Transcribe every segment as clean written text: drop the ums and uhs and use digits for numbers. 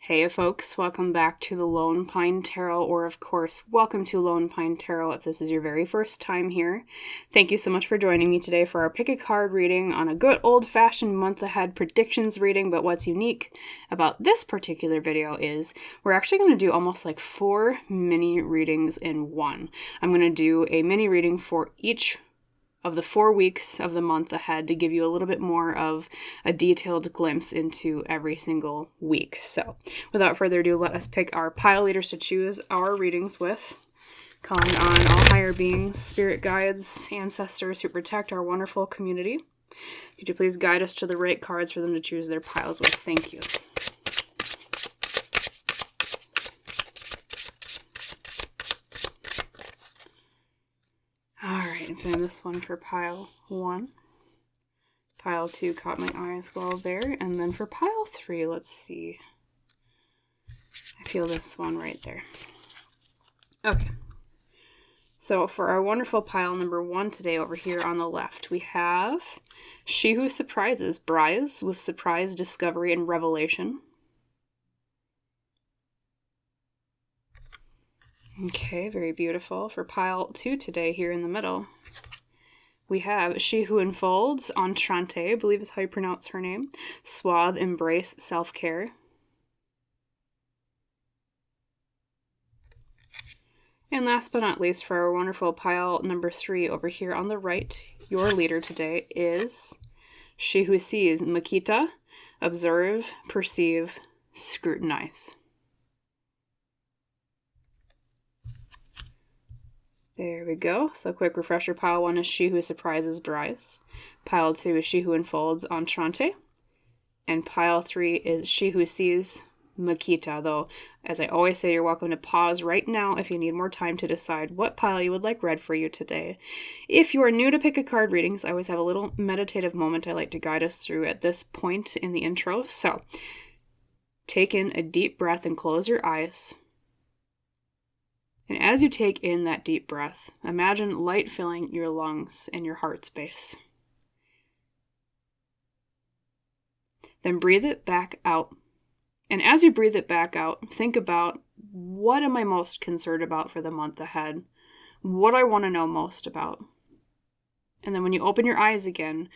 Hey folks, welcome back to the Lone Pine Tarot, or of course, welcome to Lone Pine Tarot if this is your very first time here. Thank you so much for joining me today for our pick a card reading on a good old-fashioned month ahead predictions reading, but what's unique about this particular video is we're actually going to do almost like 4 mini readings in one. I'm going to do a mini reading for each of the 4 weeks of the month ahead to give you a little bit more of a detailed glimpse into every single week. So without further ado, let us pick our pile leaders to choose our readings with. Calling on all higher beings, spirit guides, ancestors who protect our wonderful community. Could you please guide us to the right cards for them to choose their piles with? Thank you. Alright, I'm feeling this one for pile 1. Pile 2 caught my eye as well there. And then for pile 3, let's see. I feel this one right there. Okay. So for our wonderful pile number 1 today over here on the left, we have She Who Surprises, Bryce, with surprise, discovery, and revelation. Okay, very beautiful. For pile 2 today, here in the middle, we have She Who Enfolds, Enchante, I believe is how you pronounce her name. Suave, embrace, self-care. And last but not least, for our wonderful pile number 3 over here on the right, your leader today is She Who Sees, Makita, observe, perceive, scrutinize. There we go. So quick refresher, pile 1 is She Who Surprises, Bryce. Pile 2 is She Who Enfolds, Enchante. And pile 3 is She Who Sees, Makita. Though, as I always say, you're welcome to pause right now if you need more time to decide what pile you would like read for you today. If you are new to pick a card readings, I always have a little meditative moment I like to guide us through at this point in the intro. So take in a deep breath and close your eyes. And as you take in that deep breath, imagine light filling your lungs and your heart space. Then breathe it back out. And as you breathe it back out, think about, what am I most concerned about for the month ahead? What I want to know most about. And then when you open your eyes again,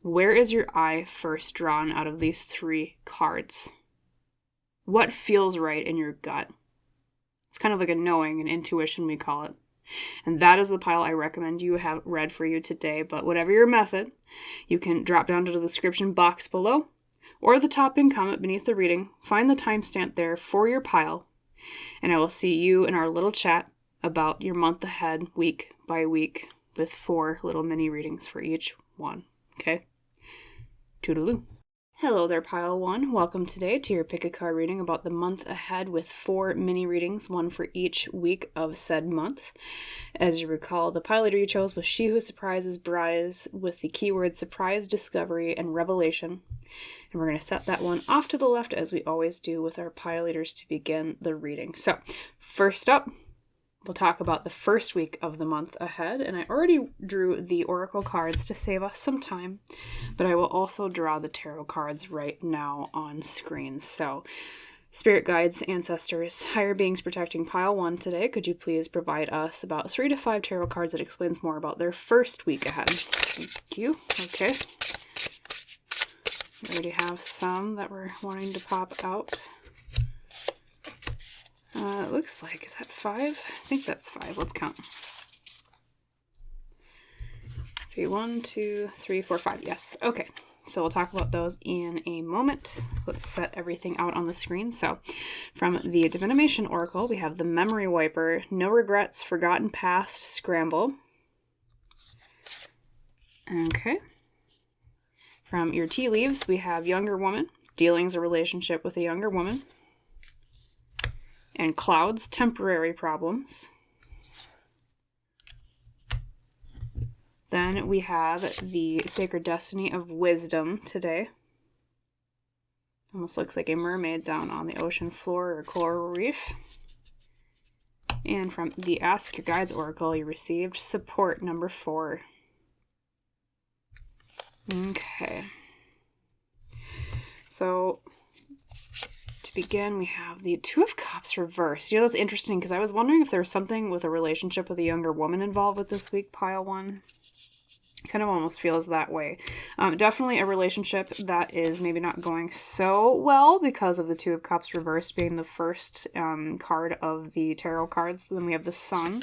where is your eye first drawn out of these 3 cards? What feels right in your gut? It's kind of like a knowing, an intuition we call it. And that is the pile I recommend you have read for you today. But whatever your method, you can drop down to the description box below or the top pin comment beneath the reading. Find the timestamp there for your pile. And I will see you in our little chat about your month ahead, week by week, with 4 little mini readings for each one. Okay? Toodaloo. Hello there, pile 1. Welcome today to your pick a card reading about the month ahead with 4 mini readings, one for each week of said month. As you recall, the pile leader you chose was She Who Surprises, Bryce, with the keyword surprise, discovery, and revelation. And we're going to set that one off to the left as we always do with our pile leaders to begin the reading. So first up, we'll talk about the first week of the month ahead, and I already drew the oracle cards to save us some time, but I will also draw the tarot cards right now on screen. So, spirit guides, ancestors, higher beings protecting pile 1 today, could you please provide us about 3 to 5 tarot cards that explains more about their first week ahead? Thank you. Okay. We already have some that we're wanting to pop out. It looks like, is that 5? I think that's 5. Let's count. Let's see, 1, 2, 3, 4, 5. Yes. Okay. So we'll talk about those in a moment. Let's set everything out on the screen. So from the Divinimation Oracle, we have the Memory Wiper, No Regrets, Forgotten Past, Scramble. Okay. From your tea leaves, we have Younger Woman, Dealings a Relationship with a Younger Woman. And Clouds, Temporary Problems. Then we have the Sacred Destiny of Wisdom today. Almost looks like a mermaid down on the ocean floor or coral reef. And from the Ask Your Guides Oracle, you received Support number 4. Okay. So to begin, we have the Two of Cups reversed. You know, that's interesting because I was wondering if there was something with a relationship with a younger woman involved with this week, pile one. Kind of almost feels that way. Definitely a relationship that is maybe not going so well because of the Two of Cups reversed being the first card of the tarot cards. Then we have the Sun.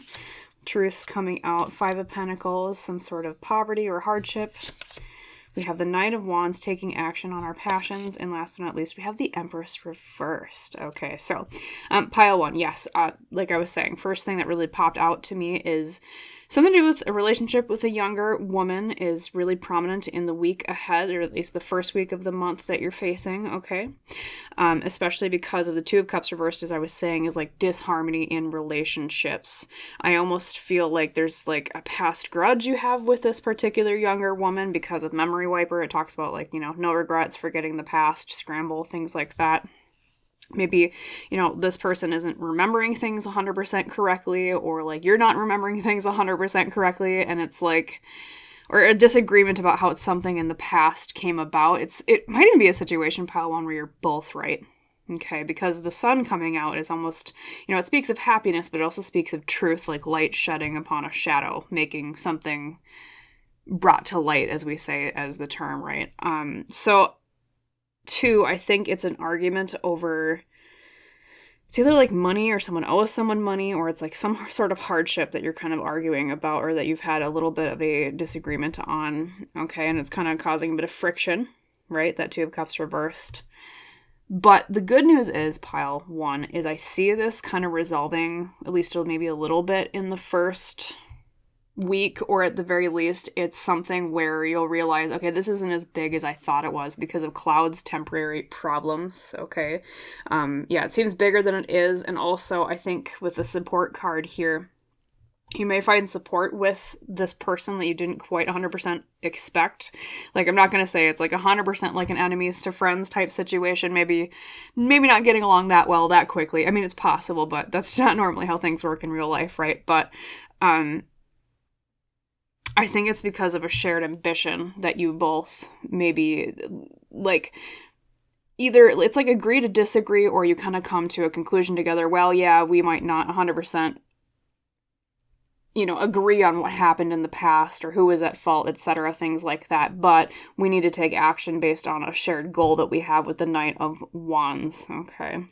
Truths coming out. Five of Pentacles, some sort of poverty or hardship. We have the Knight of Wands taking action on our passions. And last but not least, we have the Empress reversed. Okay, so pile one. Yes, like I was saying, first thing that really popped out to me is something to do with a relationship with a younger woman is really prominent in the week ahead, or at least the first week of the month that you're facing, okay? Especially because of the Two of Cups reversed, as I was saying, is like disharmony in relationships. I almost feel like there's like a past grudge you have with this particular younger woman because of Memory Wiper. It talks about like, you know, no regrets, forgetting the past, scramble, things like that. Maybe, you know, this person isn't remembering things 100% correctly, or like you're not remembering things 100% correctly, and it's like, or a disagreement about how it's something in the past came about. It might even be a situation, pile one, where you're both right. Okay, because the Sun coming out is almost, you know, it speaks of happiness, but it also speaks of truth, like light shedding upon a shadow, making something brought to light, as we say, as the term, right? So two, I think it's an argument over, it's either like money or someone owes someone money, or it's like some sort of hardship that you're kind of arguing about, or that you've had a little bit of a disagreement on, okay, and it's kind of causing a bit of friction, right? That Two of Cups reversed. But the good news is, pile one, is I see this kind of resolving, at least maybe a little bit in the first week, or at the very least, it's something where you'll realize, okay, this isn't as big as I thought it was because of Cloud's temporary problems, okay? Yeah, it seems bigger than it is, and also, I think with the support card here, you may find support with this person that you didn't quite 100% expect. Like, I'm not going to say it's like 100% like an enemies to friends type situation, maybe not getting along that well that quickly. I mean, it's possible, but that's not normally how things work in real life, right? But, I think it's because of a shared ambition that you both maybe, like, either it's like agree to disagree, or you kind of come to a conclusion together. Well, yeah, we might not 100%, you know, agree on what happened in the past or who was at fault, etc., things like that. But we need to take action based on a shared goal that we have with the Knight of Wands, okay?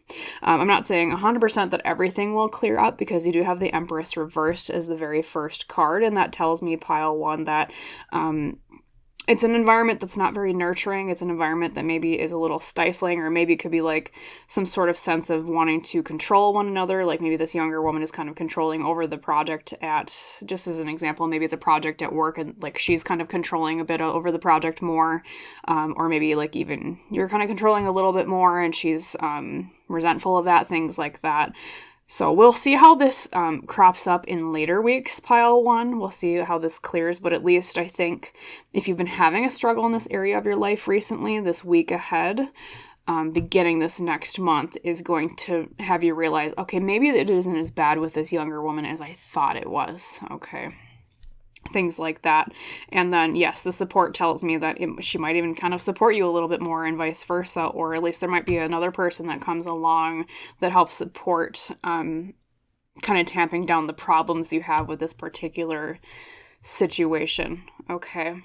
I'm not saying 100% that everything will clear up, because you do have the Empress reversed as the very first card, and that tells me, pile one, that it's an environment that's not very nurturing. It's an environment that maybe is a little stifling, or maybe it could be like some sort of sense of wanting to control one another. Like maybe this younger woman is kind of controlling over the project at, just as an example, maybe it's a project at work and like she's kind of controlling a bit over the project more. Or maybe like even you're kind of controlling a little bit more and she's resentful of that, things like that. So we'll see how this crops up in later weeks, pile one. We'll see how this clears, but at least I think if you've been having a struggle in this area of your life recently, this week ahead, beginning this next month, is going to have you realize, okay, maybe it isn't as bad with this younger woman as I thought it was, okay? Things like that. And then, yes, the support tells me that she might even kind of support you a little bit more, and vice versa, or at least there might be another person that comes along that helps support kind of tamping down the problems you have with this particular situation, okay?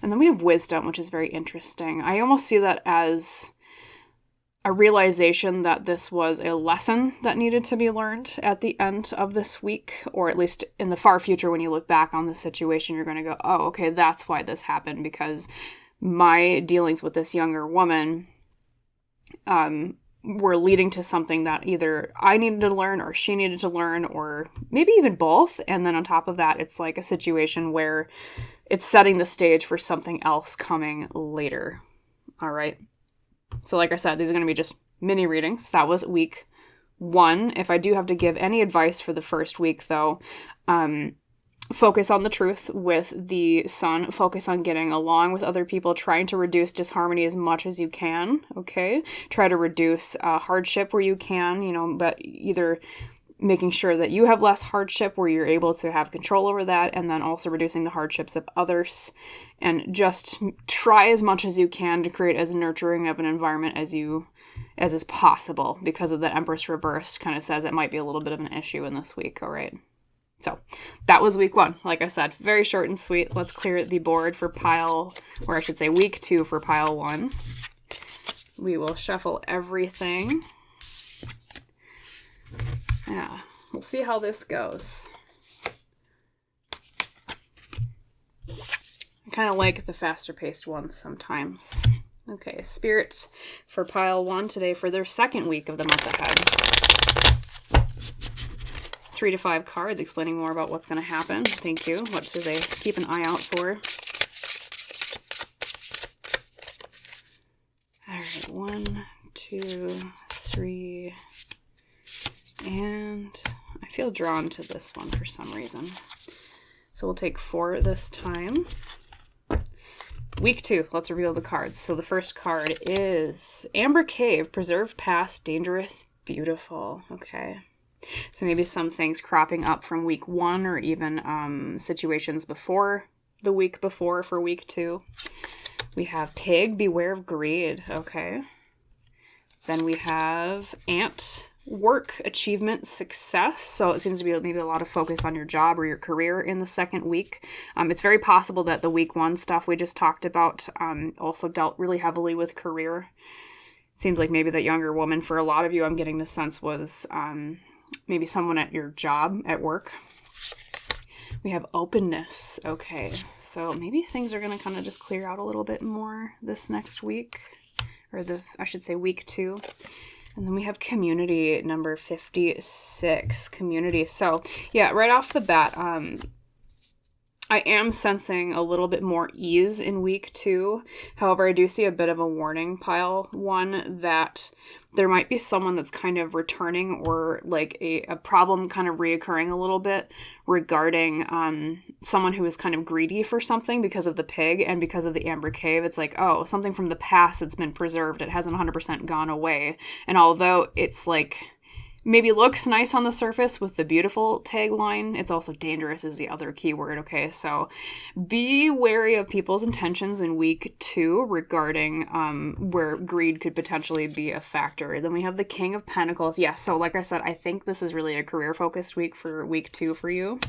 And then we have Wisdom, which is very interesting. I almost see that as a realization that this was a lesson that needed to be learned at the end of this week, or at least in the far future when you look back on the situation, you're going to go, oh, okay, that's why this happened, because my dealings with this younger woman were leading to something that either I needed to learn or she needed to learn, or maybe even both. And then on top of that, it's like a situation where it's setting the stage for something else coming later. All right. So like I said, these are going to be just mini readings. That was week one. If I do have to give any advice for the first week, though, focus on the truth with the Sun. Focus on getting along with other people, trying to reduce disharmony as much as you can, okay? Try to reduce hardship where you can, you know, but either making sure that you have less hardship where you're able to have control over that, and then also reducing the hardships of others, and just try as much as you can to create as nurturing of an environment as you as is possible, because of the Empress reversed kind of says it might be a little bit of an issue in this week. All right. So that was week 1. Like I said, very short and sweet. Let's clear the board for week 2 for pile 1. We will shuffle everything. Yeah, we'll see how this goes. I kind of like the faster paced ones sometimes. Okay, spirits for pile 1 today for their second week of the month ahead. 3 to 5 cards explaining more about what's going to happen. Thank you. What should they keep an eye out for? All right, 1, 2, 3, and I feel drawn to this one for some reason. So we'll take 4 this time. Week 2, let's reveal the cards. So the first card is Amber Cave, preserve past, dangerous, beautiful. Okay. So maybe some things cropping up from week 1 or even situations before the week before for week 2. We have Pig, beware of greed. Okay. Then we have Ant, work, achievement, success. So it seems to be maybe a lot of focus on your job or your career in the second week. It's very possible that the week 1 stuff we just talked about also dealt really heavily with career. Seems like maybe that younger woman, for a lot of you, I'm getting the sense was maybe someone at your job, at work. We have openness. Okay, so maybe things are going to kind of just clear out a little bit more this next week, or I should say week 2. And then we have community, number 56, community. So yeah, right off the bat, I am sensing a little bit more ease in week 2. However, I do see a bit of a warning, pile 1, that there might be someone that's kind of returning, or like a problem kind of reoccurring a little bit regarding someone who is kind of greedy for something because of the pig and because of the Amber Cave. It's like, oh, something from the past that's been preserved. It hasn't 100% gone away. And although it's like maybe looks nice on the surface with the beautiful tagline, it's also dangerous is the other key word. Okay, so be wary of people's intentions in week 2 regarding where greed could potentially be a factor. Then we have the King of Pentacles. Yeah, so like I said, I think this is really a career-focused week for week 2 for you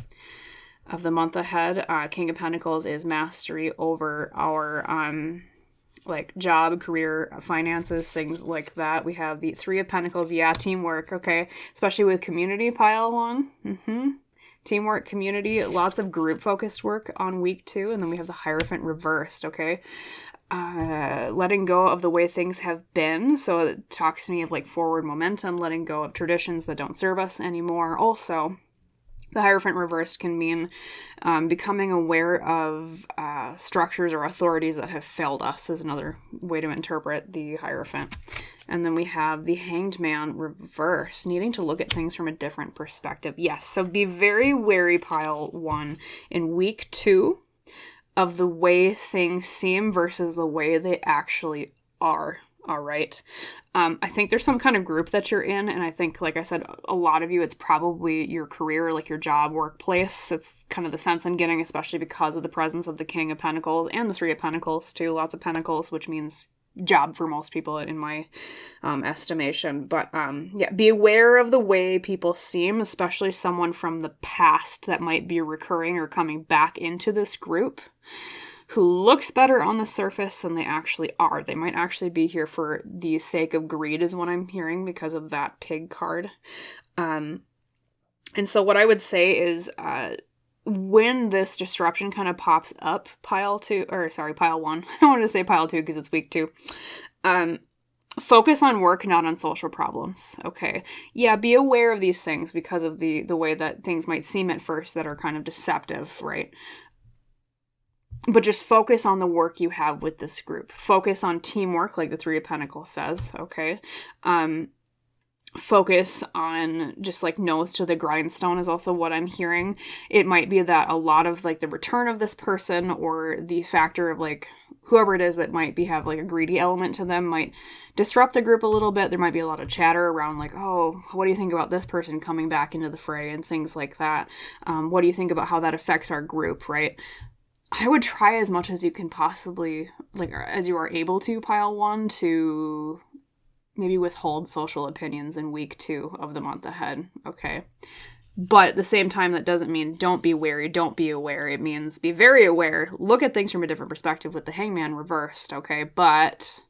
of the month ahead. King of Pentacles is mastery over our like job, career, finances, things like that. We have the 3 of Pentacles. Yeah, teamwork. Okay, especially with community, pile 1. Teamwork, community, lots of group focused work on week 2. And then we have the Hierophant reversed. Okay, letting go of the way things have been. So it talks to me of like forward momentum, letting go of traditions that don't serve us anymore. Also, the Hierophant reversed can mean becoming aware of structures or authorities that have failed us, is another way to interpret the Hierophant. And then we have the Hanged Man reversed, needing to look at things from a different perspective. Yes, so be very wary, pile 1, in week 2 of the way things seem versus the way they actually are. All right. I think there's some kind of group that you're in, and I think, like I said, a lot of you, it's probably your career, like your job, workplace. It's kind of the sense I'm getting, especially because of the presence of the King of Pentacles and the 3 of Pentacles too. Lots of Pentacles, which means job for most people in my estimation. But yeah, be aware of the way people seem, especially someone from the past that might be recurring or coming back into this group, who looks better on the surface than they actually are. They might actually be here for the sake of greed, is what I'm hearing, because of that pig card. And so what I would say is when this disruption kind of pops up, pile 1. I wanted to say pile 2 because it's week 2. Focus on work, not on social problems. Okay. Yeah, be aware of these things because of the way that things might seem at first that are kind of deceptive, right? But just focus on the work you have with this group. Focus on teamwork, like the 3 of Pentacles says, okay? Focus on just like nose to the grindstone is also what I'm hearing. It might be that a lot of like the return of this person or the factor of like whoever it is that might have like a greedy element to them might disrupt the group a little bit. There might be a lot of chatter around like, oh, what do you think about this person coming back into the fray and things like that? What do you think about how that affects our group, right? I would try as much as you can possibly, like, as you are able to, pile 1, to maybe withhold social opinions in week 2 of the month ahead, okay? But at the same time, that doesn't mean don't be wary, don't be aware. It means be very aware. Look at things from a different perspective with the hangman reversed, okay? But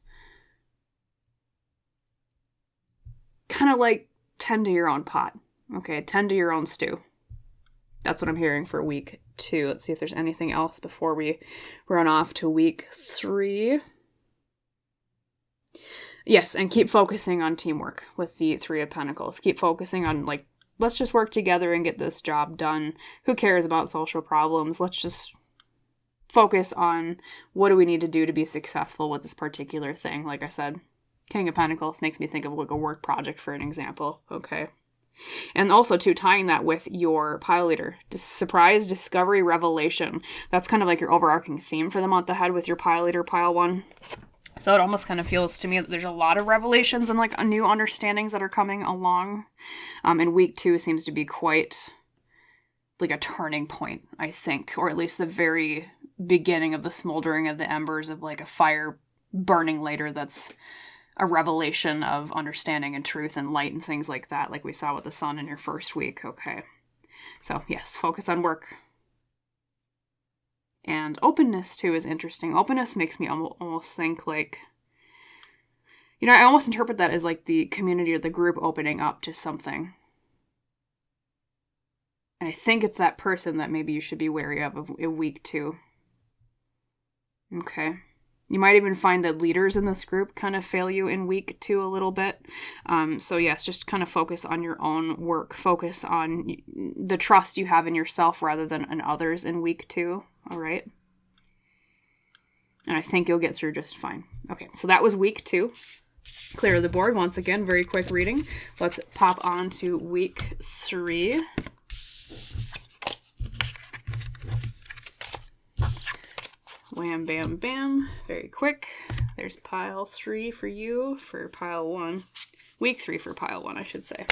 kind of like tend to your own pot, okay? Tend to your own stew. That's what I'm hearing for week 2. Let's see if there's anything else before we run off to week 3. Yes, and keep focusing on teamwork with the 3 of Pentacles. Keep focusing on, like, let's just work together and get this job done. Who cares about social problems? Let's just focus on what do we need to do to be successful with this particular thing. Like I said, King of Pentacles makes me think of like a work project for an example. Okay. And also, too, tying that with your pile leader. Surprise, discovery, revelation. That's kind of like your overarching theme for the month ahead with your pile leader, pile 1. So it almost kind of feels to me that there's a lot of revelations and like new understandings that are coming along. And week 2 seems to be quite like a turning point, I think, or at least the very beginning of the smoldering of the embers of like a fire burning later that's a revelation of understanding and truth and light and things like that, like we saw with the sun in your first week. Okay. So yes, focus on work. And openness, too, is interesting. Openness makes me almost think like, you know, I almost interpret that as like the community or the group opening up to something. And I think it's that person that maybe you should be wary of in week 2. Okay. You might even find that leaders in this group kind of fail you in week 2 a little bit. So yes, just kind of focus on your own work. Focus on the trust you have in yourself rather than in others in week 2. All right. And I think you'll get through just fine. Okay, so that was week 2. Clear the board. Once again, very quick reading. Let's pop on to week 3. Wham, bam, bam. Very quick. There's pile 3 for you for pile 1. Week 3 for pile 1, I should say.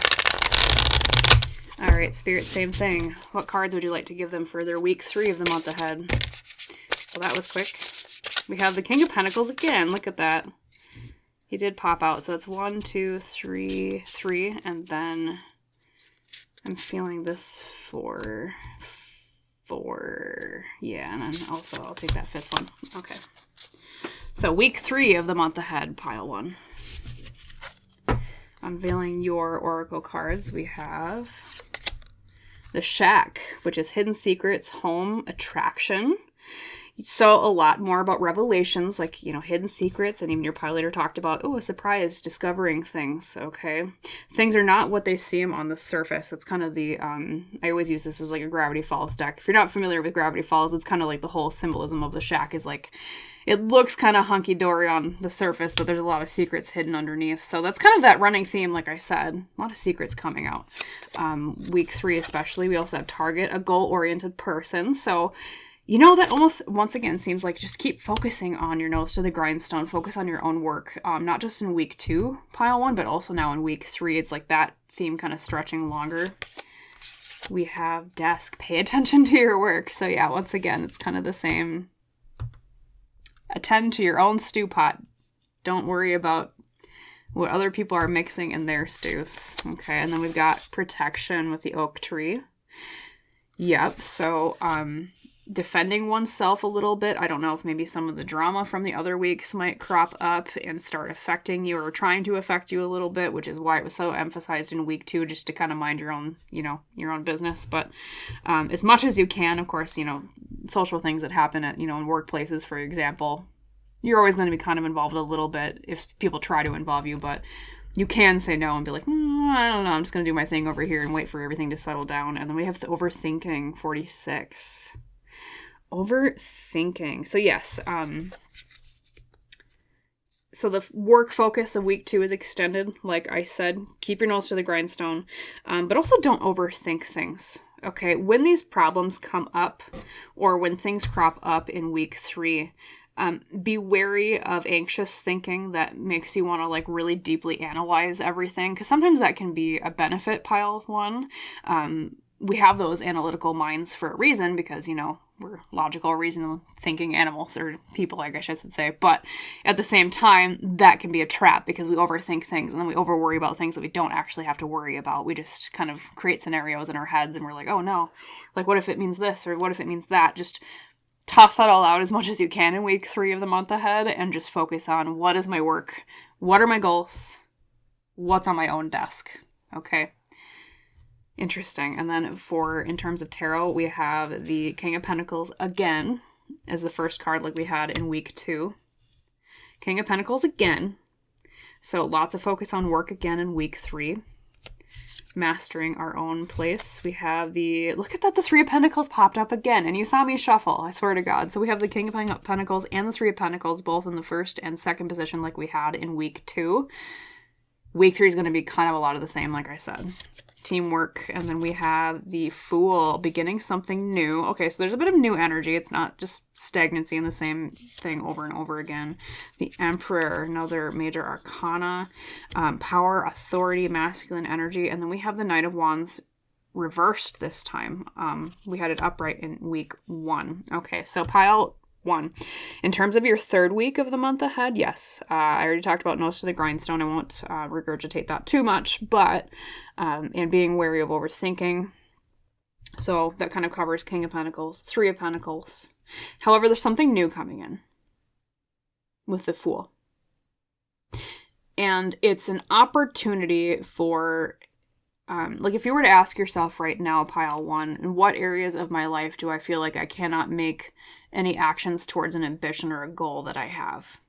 All right, Spirit, same thing. What cards would you like to give them for their week 3 of the month ahead? Well, that was quick. We have the King of Pentacles again. Look at that. He did pop out. So that's 1, 2, 3, 3. And then I'm feeling this for 4. Yeah, and then also I'll take that 5th one. Okay. So week 3 of the month ahead, pile 1. Unveiling your oracle cards, we have the Shack, which is hidden secrets, home, attraction. So a lot more about revelations, like, you know, hidden secrets, and even your pile leader talked about, oh, a surprise, discovering things, okay? Things are not what they seem on the surface. It's kind of the, I always use this as like a Gravity Falls deck. If you're not familiar with Gravity Falls, it's kind of like the whole symbolism of the Shack is like, it looks kind of hunky-dory on the surface, but there's a lot of secrets hidden underneath. So that's kind of that running theme, like I said. A lot of secrets coming out. Week 3 especially. We also have target, a goal-oriented person. So, you know, that almost, once again, seems like just keep focusing on your nose to the grindstone. Focus on your own work. Not just in week 2, pile 1, but also now in week 3. It's like that theme kind of stretching longer. We have desk. Pay attention to your work. So yeah, once again, it's kind of the same. Attend to your own stew pot. Don't worry about what other people are mixing in their stews. Okay, and then we've got protection with the oak tree. Yep, so defending oneself a little bit. I don't know if maybe some of the drama from the other weeks might crop up and start affecting you or trying to affect you a little bit, which is why it was so emphasized in week 2, just to kind of mind your own, you know, your own business. But as much as you can, of course, you know, social things that happen at, you know, in workplaces, for example, you're always going to be kind of involved a little bit if people try to involve you, but you can say no and be like, I don't know, I'm just going to do my thing over here and wait for everything to settle down. And then we have the overthinking, 46. Overthinking. So yes, so the work focus of week 2 is extended. Like I said, keep your nose to the grindstone, but also don't overthink things. Okay, when these problems come up or when things crop up in week 3, be wary of anxious thinking that makes you want to like really deeply analyze everything, because sometimes that can be a benefit, pile 1. We have those analytical minds for a reason because, you know, we're logical, reasonable thinking animals, or people, I guess I should say. But at the same time, that can be a trap because we overthink things and then we over worry about things that we don't actually have to worry about. We just kind of create scenarios in our heads and we're like, oh no, like what if it means this or what if it means that? Just toss that all out as much as you can in week 3 of the month ahead and just focus on what is my work, what are my goals, what's on my own desk. Okay. Interesting. And then in terms of tarot, we have the King of Pentacles again as the first card like we had in week 2. King of Pentacles again. So lots of focus on work again in week 3. Mastering our own place. We have look at that, the 3 of Pentacles popped up again. And you saw me shuffle, I swear to God. So we have the King of Pentacles and the 3 of Pentacles both in the first and second position like we had in week 2. Week 3 is going to be kind of a lot of the same, like I said. Teamwork. And then we have the Fool, beginning something new. Okay, so there's a bit of new energy. It's not just stagnancy in the same thing over and over again. The Emperor, another major arcana. Power, authority, masculine energy. And then we have the Knight of Wands reversed this time. We had it upright in week 1. Okay, so pile 1. In terms of your third week of the month ahead, yes. I already talked about nose to the grindstone. I won't regurgitate that too much, but and being wary of overthinking. So that kind of covers King of Pentacles, 3 of Pentacles. However, there's something new coming in with the Fool. And it's an opportunity for, like if you were to ask yourself right now, pile 1, in what areas of my life do I feel like I cannot make any actions towards an ambition or a goal that I have?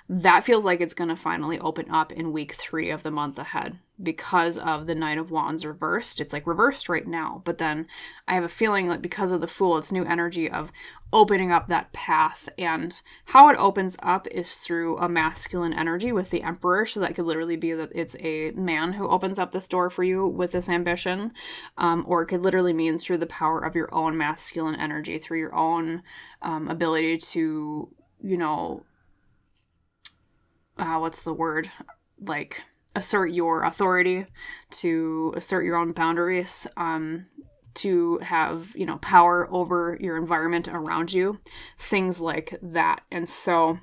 That feels like it's going to finally open up in week 3 of the month ahead because of the Knight of Wands reversed. It's like reversed right now, but then I have a feeling like because of the Fool, it's new energy of opening up that path. And how it opens up is through a masculine energy with the Emperor. So that could literally be that it's a man who opens up this door for you with this ambition. Or it could literally mean through the power of your own masculine energy, through your own ability to, what's the word? Like assert your authority, to assert your own boundaries, to have, power over your environment around you, things like that. And so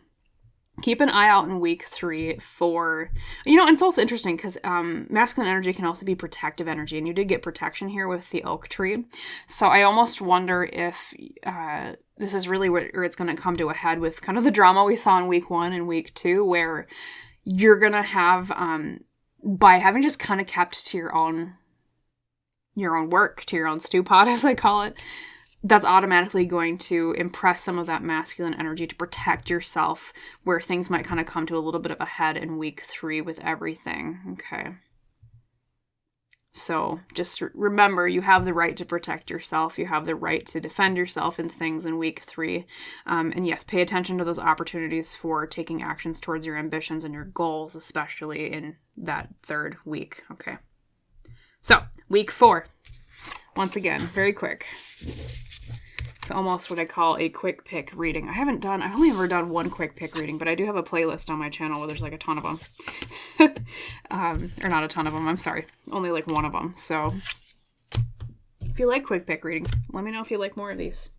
keep an eye out in week 3 for, and it's also interesting because masculine energy can also be protective energy, and you did get protection here with the oak tree. So I almost wonder if this is really where it's going to come to a head with kind of the drama we saw in week 1 and week 2, where you're going to have, by having just kind of kept to your own work, to your own stew pot, as I call it, that's automatically going to impress some of that masculine energy to protect yourself, where things might kind of come to a little bit of a head in week 3 with everything. Okay. So just remember, you have the right to protect yourself. You have the right to defend yourself in things in week 3. And yes, pay attention to those opportunities for taking actions towards your ambitions and your goals, especially in that third week. Okay. So week 4, once again, very quick. It's almost what I call a quick pick reading. I've only ever done one quick pick reading, but I do have a playlist on my channel where there's like a ton of them. Or not a ton of them, I'm sorry. Only like one of them. So if you like quick pick readings, let me know if you like more of these.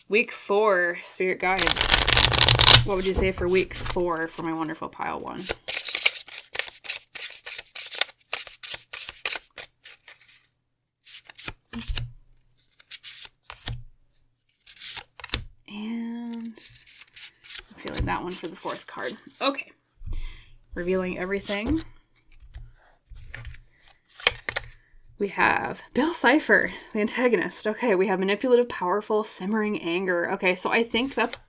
Week 4, Spirit Guides. What would you say for week 4 for my wonderful pile 1? And I'm feeling that one for the 4th card. Okay. Revealing everything. We have Bill Cipher, the antagonist. Okay, we have manipulative, powerful, simmering anger. Okay, so I think that's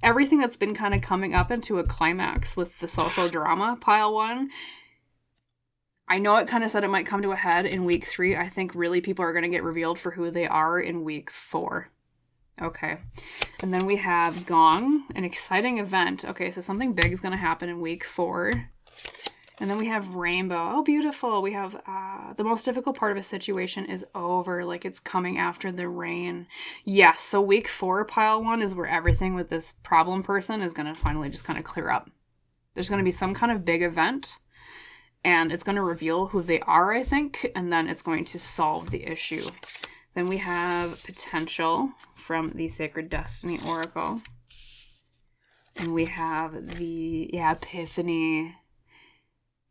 everything that's been kind of coming up into a climax with the social drama, pile 1. I know it kind of said it might come to a head in week 3. I think really people are going to get revealed for who they are in week 4. Okay. And then we have Gong, an exciting event. Okay, so something big is going to happen in week 4. And then we have Rainbow. Oh, beautiful. We have the most difficult part of a situation is over. Like it's coming after the rain. Yes, so week 4, pile 1, is where everything with this problem person is going to finally just kind of clear up. There's going to be some kind of big event, and it's going to reveal who they are, I think, and then it's going to solve the issue Then we have Potential from the Sacred Destiny Oracle. And we have the, Epiphany.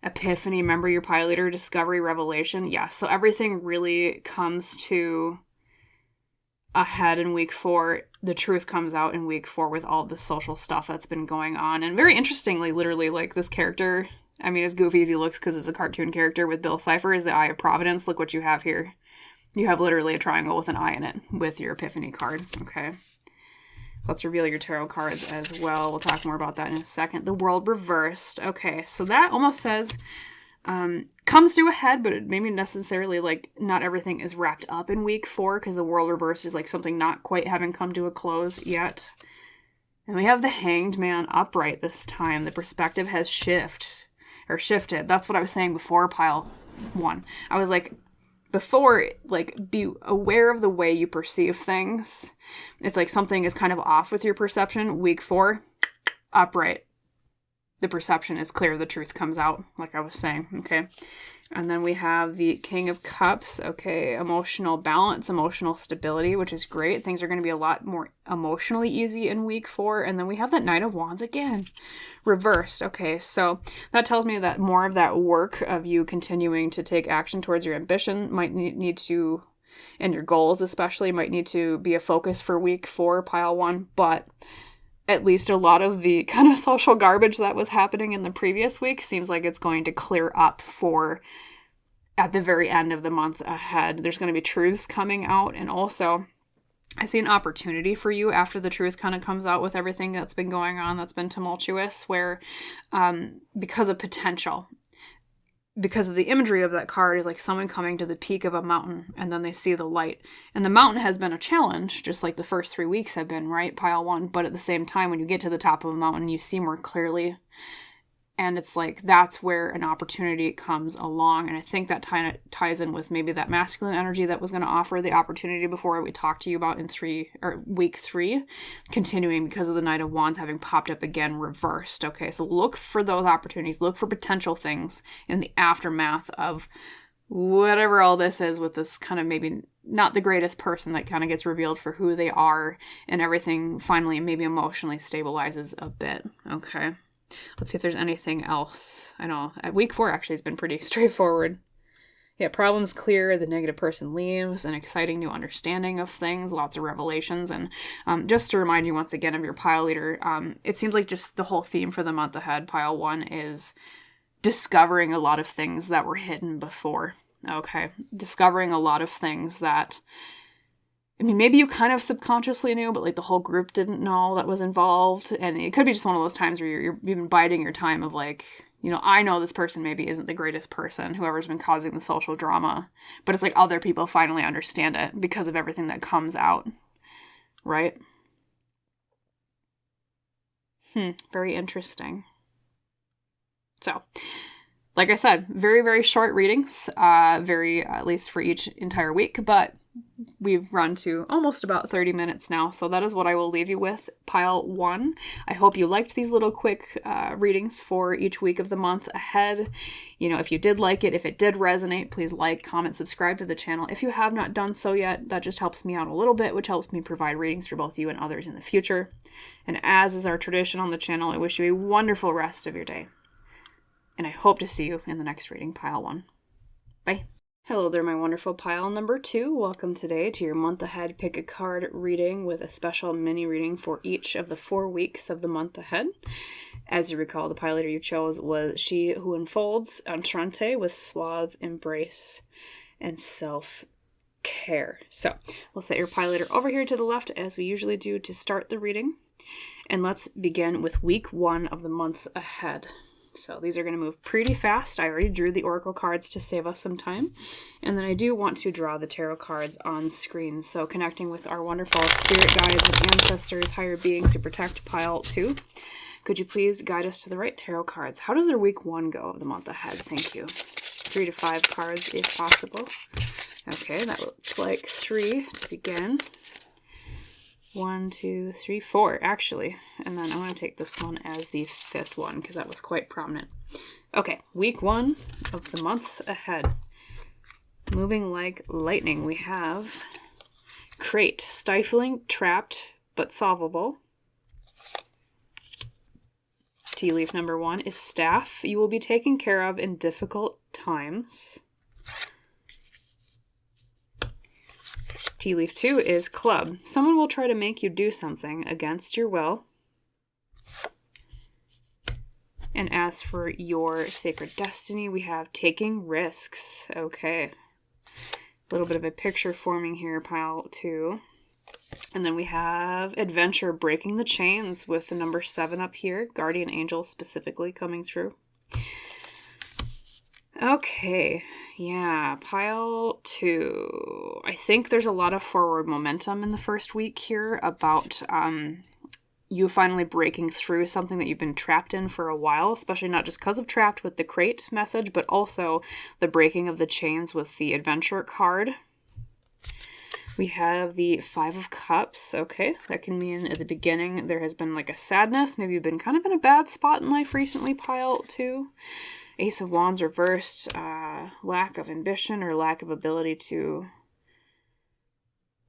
Epiphany, remember your pile leader, discovery, revelation. Yeah, so everything really comes to a head in week 4. The truth comes out in week 4 with all the social stuff that's been going on. And very interestingly, literally, like, this character, I mean, as goofy as he looks because it's a cartoon character with Bill Cipher, is the Eye of Providence. Look what you have here. You have literally a triangle with an eye in it with your Epiphany card, okay? Let's reveal your tarot cards as well. We'll talk more about that in a second. The World Reversed. Okay, so that almost says comes to a head, but it maybe necessarily, like, not everything is wrapped up in week 4 because the World Reversed is like something not quite having come to a close yet. And we have the Hanged Man upright this time. The perspective has shifted. That's what I was saying before pile 1. I was like, before, like, be aware of the way you perceive things. It's like something is kind of off with your perception. Week 4, upright. The perception is clear. The truth comes out, like I was saying. Okay. And then we have the King of Cups. Okay. Emotional balance, emotional stability, which is great. Things are going to be a lot more emotionally easy in week 4. And then we have that Knight of Wands again, reversed. Okay. So that tells me that more of that work of you continuing to take action towards your ambition might need to, and your goals especially, might need to be a focus for week 4, pile 1. But at least a lot of the kind of social garbage that was happening in the previous week seems like it's going to clear up for at the very end of the month ahead. There's going to be truths coming out. And also, I see an opportunity for you after the truth kind of comes out with everything that's been going on that's been tumultuous, where because of potential, because of the imagery of that card is like someone coming to the peak of a mountain and then they see the light. And the mountain has been a challenge, just like the first 3 weeks have been, right? Pile 1. But at the same time, when you get to the top of a mountain, you see more clearly. And it's like, that's where an opportunity comes along. And I think that ties in with maybe that masculine energy that was going to offer the opportunity before we talked to you about in week 3, continuing because of the Knight of Wands having popped up again, reversed. Okay, so look for those opportunities. Look for potential things in the aftermath of whatever all this is with this kind of maybe not the greatest person that kind of gets revealed for who they are, and everything finally maybe emotionally stabilizes a bit. Okay. Let's see if there's anything else. I know week 4 actually has been pretty straightforward. Yeah, problems clear, the negative person leaves, an exciting new understanding of things, lots of revelations. And just to remind you once again of your pile leader, it seems like just the whole theme for the month ahead, pile 1, is discovering a lot of things that were hidden before. Okay, discovering a lot of things that, I mean, maybe you kind of subconsciously knew, but like the whole group didn't know that was involved. And it could be just one of those times where you've been biding your time of like, you know, I know this person maybe isn't the greatest person, whoever's been causing the social drama, but it's like other people finally understand it because of everything that comes out, right? Very interesting. So, like I said, very, very short readings, at least for each entire week, but we've run to almost about 30 minutes now, so that is what I will leave you with, pile 1. I hope you liked these little quick readings for each week of the month ahead. You know, if you did like it, if it did resonate, please like, comment, subscribe to the channel. If you have not done so yet, that just helps me out a little bit, which helps me provide readings for both you and others in the future. And as is our tradition on the channel, I wish you a wonderful rest of your day. And I hope to see you in the next reading, pile 1. Bye. Hello there, my wonderful pile number 2. Welcome today to your month ahead pick a card reading with a special mini reading for each of the 4 weeks of the month ahead. As you recall, the pile leader you chose was She Who Enfolds, Entrante, with suave embrace and self-care. So we'll set your pile leader over here to the left as we usually do to start the reading. And let's begin with week 1 of the month ahead. So these are going to move pretty fast. I already drew the oracle cards to save us some time. And then I do want to draw the tarot cards on screen. So connecting with our wonderful spirit guides and ancestors, higher beings who protect pile 2. Could you please guide us to the right tarot cards? How does their week 1 go of the month ahead? Thank you. 3 to 5 cards if possible. Okay, that looks like 3 to begin. 1, 2, 3, 4, actually. And then I'm going to take this one as the 5th one because that was quite prominent. Okay, week 1 of the month ahead. Moving like lightning, we have crate, stifling, trapped, but solvable. Tea leaf number 1 is staff. You will be taken care of in difficult times. Tea leaf 2 is club. Someone will try to make you do something against your will. And as for your sacred destiny, we have taking risks. Okay. A little bit of a picture forming here, pile 2. And then we have adventure, breaking the chains with the number 7 up here. Guardian angel specifically coming through. Okay. Yeah, pile 2. I think there's a lot of forward momentum in the first week here about you finally breaking through something that you've been trapped in for a while, especially not just because of trapped with the crate message, but also the breaking of the chains with the adventure card. We have the 5 of Cups. Okay, that can mean at the beginning there has been like a sadness. Maybe you've been kind of in a bad spot in life recently, pile 2. Ace of Wands reversed, lack of ambition or lack of ability to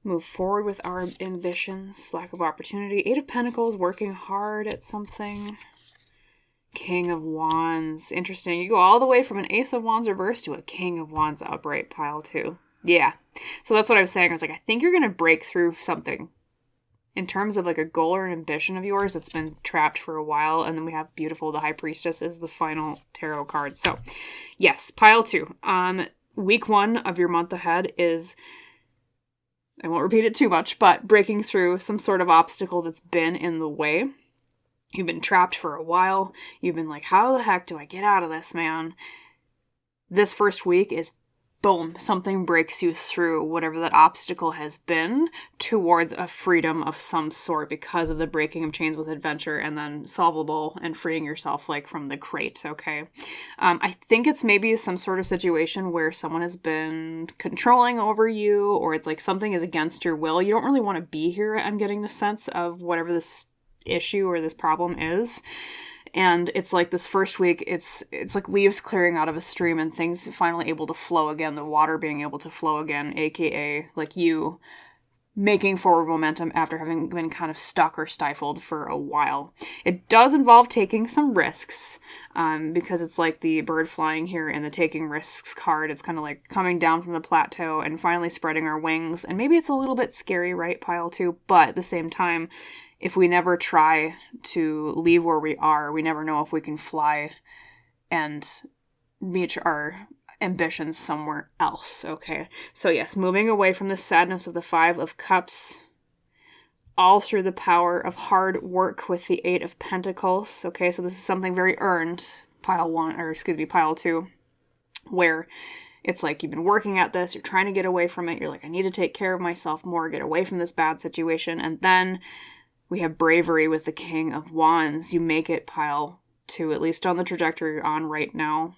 move forward with our ambitions, lack of opportunity. 8 of Pentacles, working hard at something. King of Wands. Interesting. You go all the way from an Ace of Wands reverse to a King of Wands upright, pile 2. Yeah. So that's what I was saying. I was like, I think you're going to break through something in terms of like a goal or an ambition of yours that's been trapped for a while. And then we have beautiful, the High Priestess is the final tarot card. So yes, pile 2. Week 1 of your month ahead is, I won't repeat it too much, but breaking through some sort of obstacle that's been in the way. You've been trapped for a while. You've been like, how the heck do I get out of this, man? This first week is boom, something breaks you through whatever that obstacle has been towards a freedom of some sort because of the breaking of chains with adventure and then solvable and freeing yourself like from the crate, okay? I think it's maybe some sort of situation where someone has been controlling over you or it's like something is against your will. You don't really want to be here, I'm getting the sense of whatever this issue or this problem is. And it's like this first week, it's like leaves clearing out of a stream and things finally able to flow again, the water being able to flow again, aka like you making forward momentum after having been kind of stuck or stifled for a while. It does involve taking some risks because it's like the bird flying here in the taking risks card. It's kind of like coming down from the plateau and finally spreading our wings. And maybe it's a little bit scary, right, pile 2? But at the same time, if we never try to leave where we are, we never know if we can fly and reach our ambitions somewhere else, okay? So yes, moving away from the sadness of the 5 of Cups, all through the power of hard work with the 8 of Pentacles, okay? So this is something very earned, pile 2, where it's like you've been working at this, you're trying to get away from it, you're like, I need to take care of myself more, get away from this bad situation, and then we have bravery with the King of Wands. You make it, pile 2, at least on the trajectory you're on right now,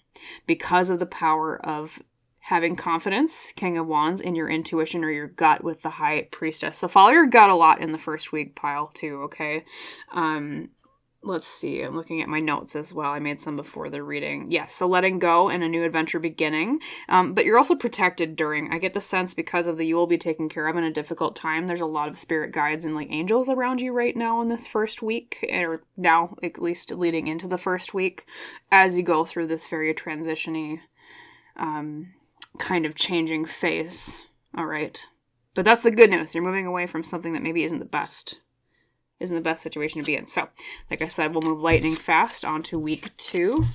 because of the power of having confidence, King of Wands, in your intuition or your gut with the High Priestess. So follow your gut a lot in the first week, pile 2, okay? Let's see. I'm looking at my notes as well. I made some before the reading. Yes, so letting go and a new adventure beginning. But you're also protected during. I get the sense because of the you will be taken care of in a difficult time. There's a lot of spirit guides and like angels around you right now in this first week, or now at least leading into the first week, as you go through this very transition-y kind of changing phase. All right. But that's the good news. You're moving away from something that maybe isn't the best situation to be in. So, like I said, we'll move lightning fast onto week 2,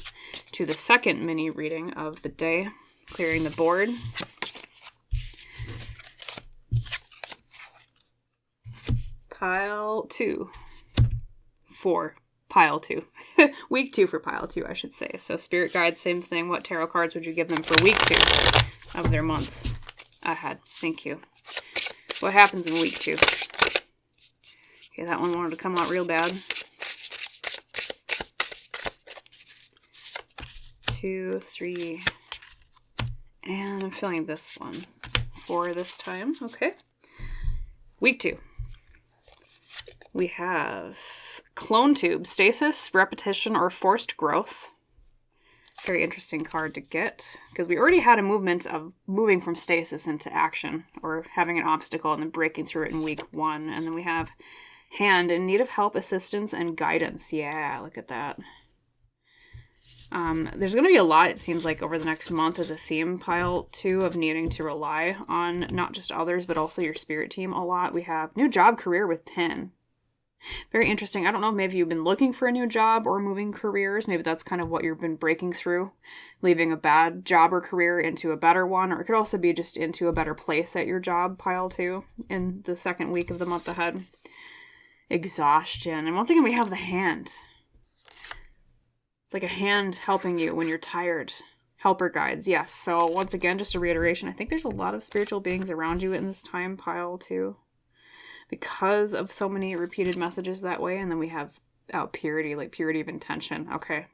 to the second mini reading of the day, clearing the board. Pile 2 for pile 2. Week 2 for pile 2, I should say. So, spirit guides, same thing. What tarot cards would you give them for week 2 of their month ahead? Thank you. What happens in week 2? Okay, that one wanted to come out real bad. 2, 3, and I'm feeling this one. 4 this time, okay. Week 2. We have clone tube, stasis, repetition, or forced growth. Very interesting card to get, because we already had a movement of moving from stasis into action, or having an obstacle and then breaking through it in week 1. And then we have hand in need of help, assistance, and guidance. Yeah, look at that. There's going to be a lot, it seems like, over the next month as a theme, pile 2, of needing to rely on not just others, but also your spirit team a lot. We have new job, career with pin. Very interesting. I don't know, maybe you've been looking for a new job or moving careers. Maybe that's kind of what you've been breaking through, leaving a bad job or career into a better one, or it could also be just into a better place at your job, pile 2, in the second week of the month ahead. Exhaustion. And once again, we have the hand. It's like a hand helping you when you're tired. Helper guides, yes. So once again, just a reiteration, I think there's a lot of spiritual beings around you in this time, pile 2. Because of so many repeated messages that way. And then we have purity, like purity of intention. Okay.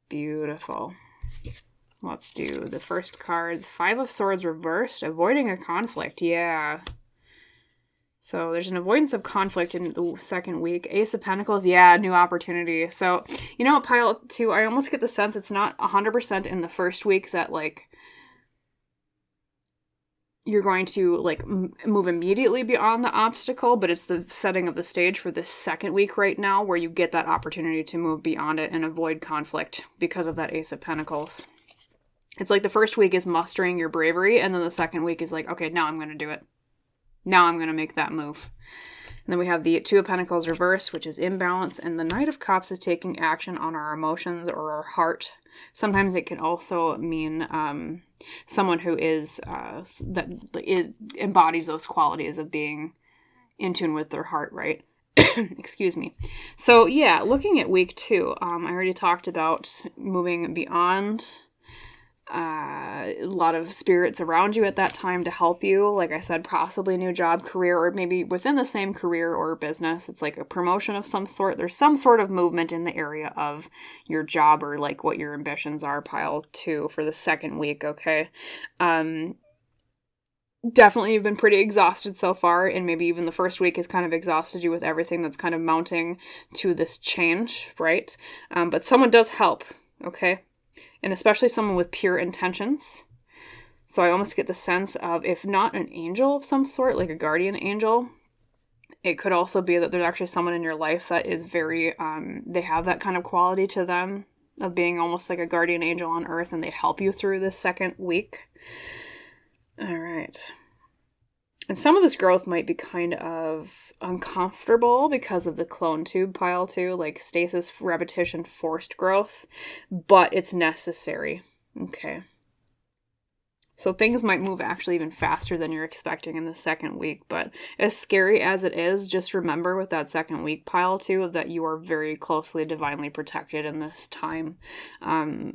Beautiful. Let's do the first card. 5 of Swords reversed. Avoiding a conflict. Yeah. So there's an avoidance of conflict in the second week. Ace of Pentacles. Yeah, new opportunity. So, you know what, pile 2, I almost get the sense it's not 100% in the first week that, like, you're going to, like, move immediately beyond the obstacle, but it's the setting of the stage for this second week right now where you get that opportunity to move beyond it and avoid conflict because of that Ace of Pentacles. It's like the first week is mustering your bravery, and then the second week is like, okay, now I'm going to do it. Now I'm going to make that move. And then we have the 2 of Pentacles reversed, which is imbalance, and the Knight of Cups is taking action on our emotions or our heart. Sometimes it can also mean someone who is embodies those qualities of being in tune with their heart, right? Excuse me. So yeah, looking at week 2, I already talked about moving beyond a lot of spirits around you at that time to help you. Like I said, possibly a new job, career, or maybe within the same career or business. It's like a promotion of some sort. There's some sort of movement in the area of your job or like what your ambitions are, pile 2, for the second week, okay? Definitely you've been pretty exhausted so far, and maybe even the first week has kind of exhausted you with everything that's kind of mounting to this change, right? But someone does help, okay? And especially someone with pure intentions. So I almost get the sense of, if not an angel of some sort, like a guardian angel, it could also be that there's actually someone in your life that is very, they have that kind of quality to them of being almost like a guardian angel on earth, and they help you through this second week. All right. And some of this growth might be kind of uncomfortable because of the clone tube, pile 2, like stasis, repetition, forced growth, but it's necessary. Okay. So things might move actually even faster than you're expecting in the second week, but as scary as it is, just remember with that second week, pile 2, that you are very closely divinely protected in this time.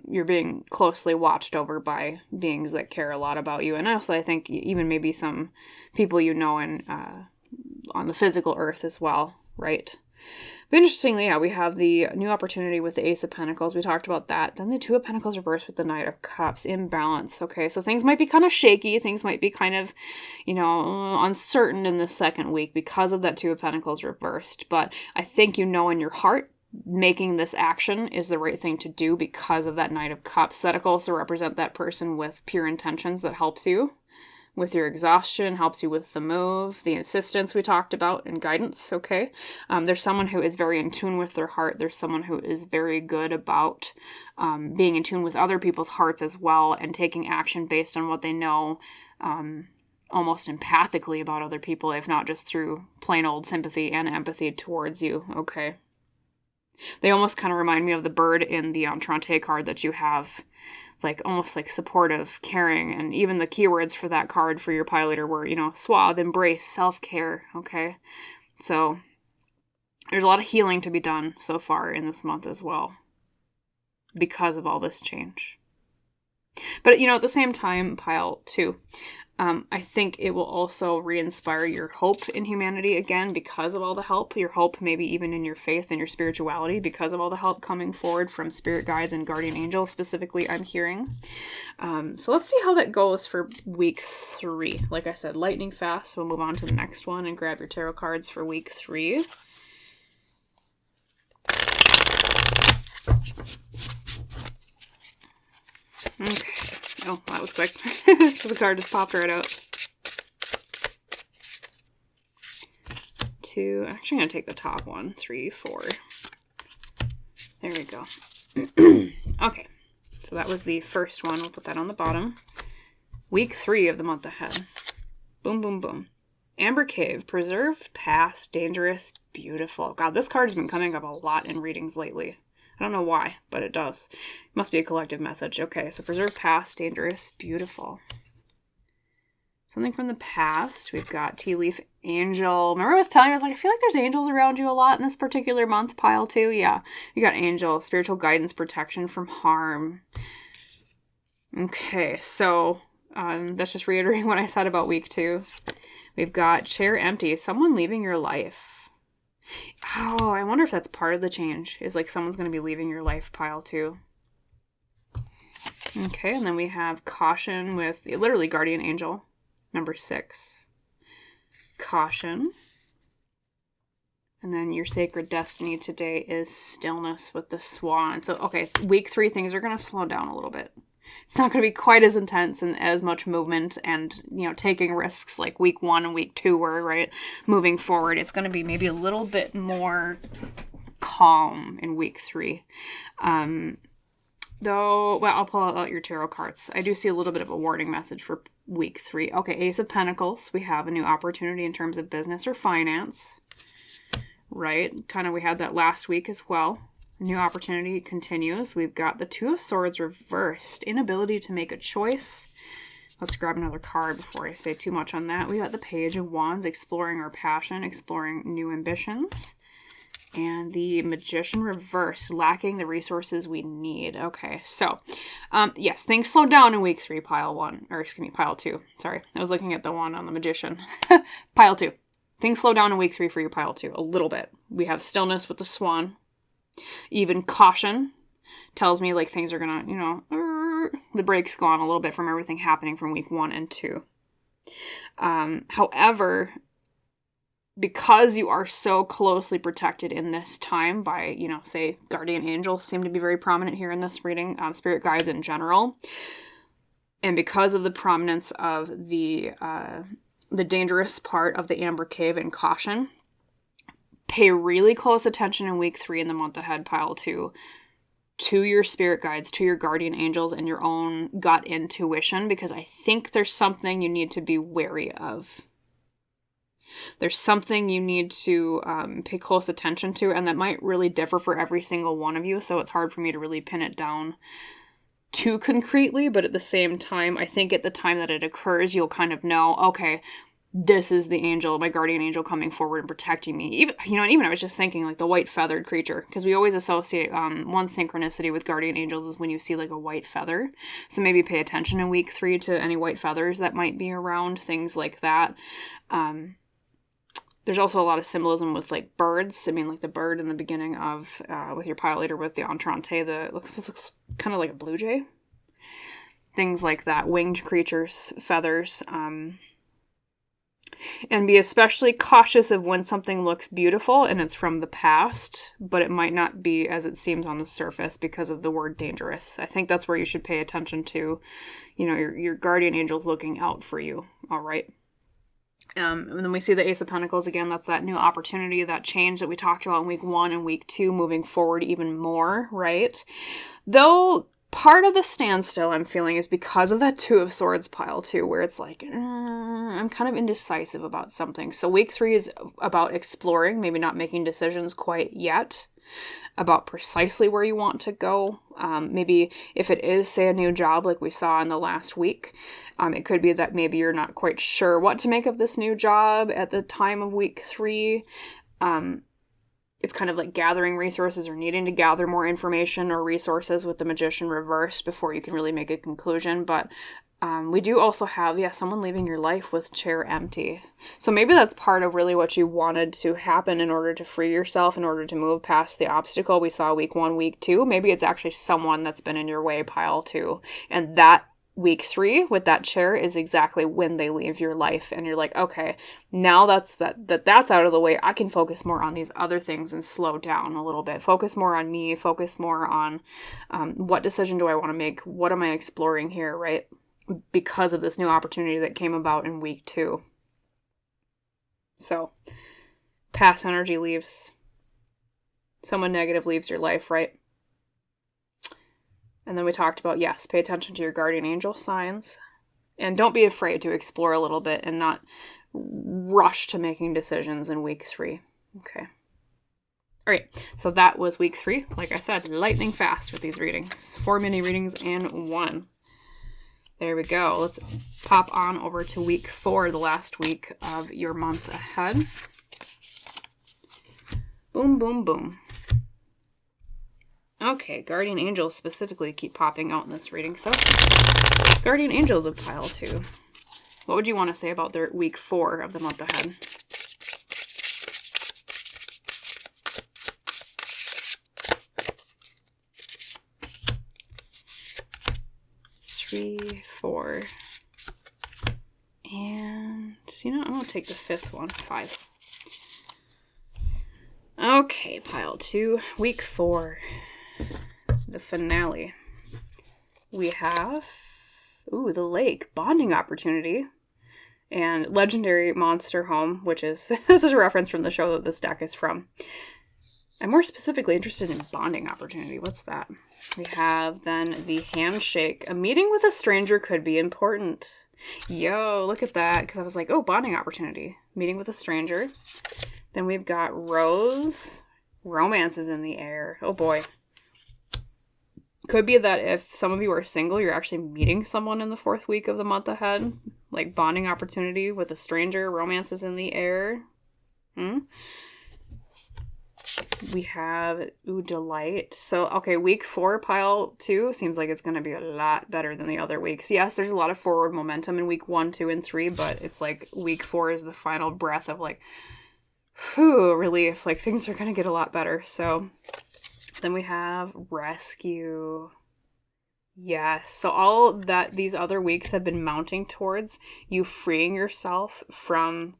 You're being closely watched over by beings that care a lot about you, and also I think even maybe some people you know in on the physical earth as well, right? But interestingly, yeah, we have the new opportunity with the Ace of Pentacles. We talked about that. Then the 2 of Pentacles reversed with the Knight of Cups. Imbalance. Okay, so things might be kind of shaky. Things might be kind of, uncertain in the second week because of that 2 of Pentacles reversed. But I think you know in your heart making this action is the right thing to do because of that Knight of Cups. That could also represent that person with pure intentions that helps you with your exhaustion, helps you with the move, the assistance we talked about, and guidance, okay? There's someone who is very in tune with their heart. There's someone who is very good about being in tune with other people's hearts as well and taking action based on what they know almost empathically about other people, if not just through plain old sympathy and empathy towards you, okay? They almost kind of remind me of the bird in the Entrante card that you have, like almost like supportive, caring, and even the keywords for that card for your piloter were, suave, embrace, self-care, okay? So there's a lot of healing to be done so far in this month as well because of all this change. But, at the same time, pile 2, I think it will also re-inspire your hope in humanity again because of all the help. Your hope maybe even in your faith and your spirituality because of all the help coming forward from spirit guides and guardian angels specifically, I'm hearing. So let's see how that goes for week 3. Like I said, lightning fast. So we'll move on to the next one and grab your tarot cards for week 3. Okay. Oh, that was quick. The card just popped right out. 2. Actually, I'm going to take the top one. 3, 4. There we go. Okay. So that was the first one. We'll put that on the bottom. Week 3 of the month ahead. Boom, boom, boom. Amber Cave. Preserved, past, dangerous, beautiful. God, this card has been coming up a lot in readings lately. I don't know why, but it does. It must be a collective message. Okay, so preserved, past, dangerous, beautiful. Something from the past. We've got Tea Leaf Angel. Remember I was telling you, I was like, I feel like there's angels around you a lot in this particular month, pile 2. Yeah, you got angel, spiritual guidance, protection from harm. Okay, so that's just reiterating what I said about week 2. We've got chair empty. Someone leaving your life. Oh, I wonder if that's part of the change. Is like someone's going to be leaving your life, pile 2. Okay, and then we have caution with literally guardian angel. Number 6. Caution. And then your sacred destiny today is stillness with the swan. So, okay, week 3, things are going to slow down a little bit. It's not going to be quite as intense and as much movement and, taking risks like week 1 and week 2 were, right? Moving forward, it's going to be maybe a little bit more calm in week 3. Though, well, I'll pull out your tarot cards. I do see a little bit of a warning message for week 3. Okay, Ace of Pentacles. We have a new opportunity in terms of business or finance, right? Kind of we had that last week as well. New opportunity continues. We've got the 2 of Swords reversed. Inability to make a choice. Let's grab another card before I say too much on that. We got the Page of Wands, exploring our passion, exploring new ambitions. And the Magician reversed, lacking the resources we need. Okay, so, yes, things slowed down in week 3, pile 2. Sorry, I was looking at the one on the Magician. Pile 2. Things slow down in week 3 for your pile 2, a little bit. We have stillness with the swan. Even caution tells me like things are gonna, the brakes go on a little bit from everything happening from week 1 and 2. However, because you are so closely protected in this time by, say, guardian angels seem to be very prominent here in this reading, spirit guides in general, and because of the prominence of the dangerous part of the Amber Cave and caution, pay really close attention in week 3 in the month ahead, pile 2, to your spirit guides, to your guardian angels, and your own gut intuition, because I think there's something you need to be wary of. There's something you need to pay close attention to, and that might really differ for every single one of you, so it's hard for me to really pin it down too concretely, but at the same time, I think at the time that it occurs, you'll kind of know, okay, this is the angel, my guardian angel coming forward and protecting me. Even I was just thinking like the white feathered creature, because we always associate one synchronicity with guardian angels is when you see like a white feather. So maybe pay attention in week 3 to any white feathers that might be around, things like that. There's also a lot of symbolism with like birds. I mean, like the bird in the beginning of with your pile leader with the entrante, looks kind of like a blue jay. Things like that, winged creatures, feathers. And be especially cautious of when something looks beautiful and it's from the past, but it might not be as it seems on the surface because of the word dangerous. I think that's where you should pay attention to, your guardian angels looking out for you. All right. And then we see the Ace of Pentacles again. That's that new opportunity, that change that we talked about in week 1 and week 2, moving forward even more, right? Though part of the standstill I'm feeling is because of that 2 of Swords pile 2, where it's like, I'm kind of indecisive about something. So week 3 is about exploring, maybe not making decisions quite yet, about precisely where you want to go. Maybe if it is, say, a new job like we saw in the last week, it could be that maybe you're not quite sure what to make of this new job at the time of week 3. It's kind of like gathering resources or needing to gather more information or resources with the Magician reversed before you can really make a conclusion. But we do also have, someone leaving your life with chair empty. So maybe that's part of really what you wanted to happen in order to free yourself, in order to move past the obstacle we saw week 1, week 2. Maybe it's actually someone that's been in your way, pile 2. And that week 3 with that chair is exactly when they leave your life, and you're like, okay, now that's out of the way. I can focus more on these other things and slow down a little bit. Focus more on me. Focus more on what decision do I want to make? What am I exploring here, right? Because of this new opportunity that came about in week 2. So, past energy leaves. Someone negative leaves your life, right? And then we talked about, yes, pay attention to your guardian angel signs. And don't be afraid to explore a little bit and not rush to making decisions in week 3. Okay. All right. So that was week 3. Like I said, lightning fast with these readings. 4 mini readings and 1. There we go. Let's pop on over to week 4, the last week of your month ahead. Boom, boom, boom. Okay, guardian angels specifically keep popping out in this reading. So, guardian angels of pile 2. What would you want to say about their week 4 of the month ahead? Three, 4. And, I'm going to take the 5th one, 5. Okay, pile 2, week 4. The finale. We have, the lake, bonding opportunity, and legendary monster home, which is, this is a reference from the show that this deck is from. I'm more specifically interested in bonding opportunity. What's that? We have then the handshake. A meeting with a stranger could be important. Yo, look at that. Because I was like, bonding opportunity. Meeting with a stranger. Then we've got rose. Romance is in the air. Oh boy. Could be that if some of you are single, you're actually meeting someone in the 4th week of the month ahead. Like bonding opportunity with a stranger. Romance is in the air. We have, delight. So, okay, week 4, pile 2 seems like it's going to be a lot better than the other weeks. Yes, there's a lot of forward momentum in week 1, 2, and 3, but it's like week 4 is the final breath of like, relief. Like things are going to get a lot better. So then we have rescue. Yes. So all that these other weeks have been mounting towards you freeing yourself from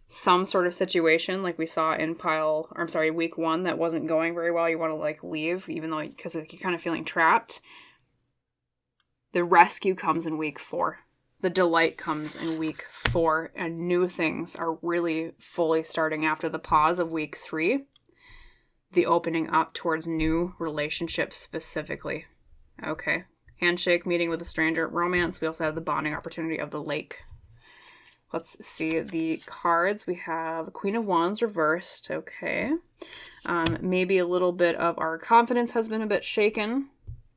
some sort of situation like we saw in week 1 that wasn't going very well. You want to like leave even though because you're kind of feeling trapped. The rescue comes in week 4. The delight comes in week 4, and new things are really fully starting after the pause of week 3. The opening up towards new relationships specifically. Okay. Handshake, meeting with a stranger, romance. We also have the bonding opportunity of the lake. Let's see the cards. We have Queen of Wands reversed. Okay. Maybe a little bit of our confidence has been a bit shaken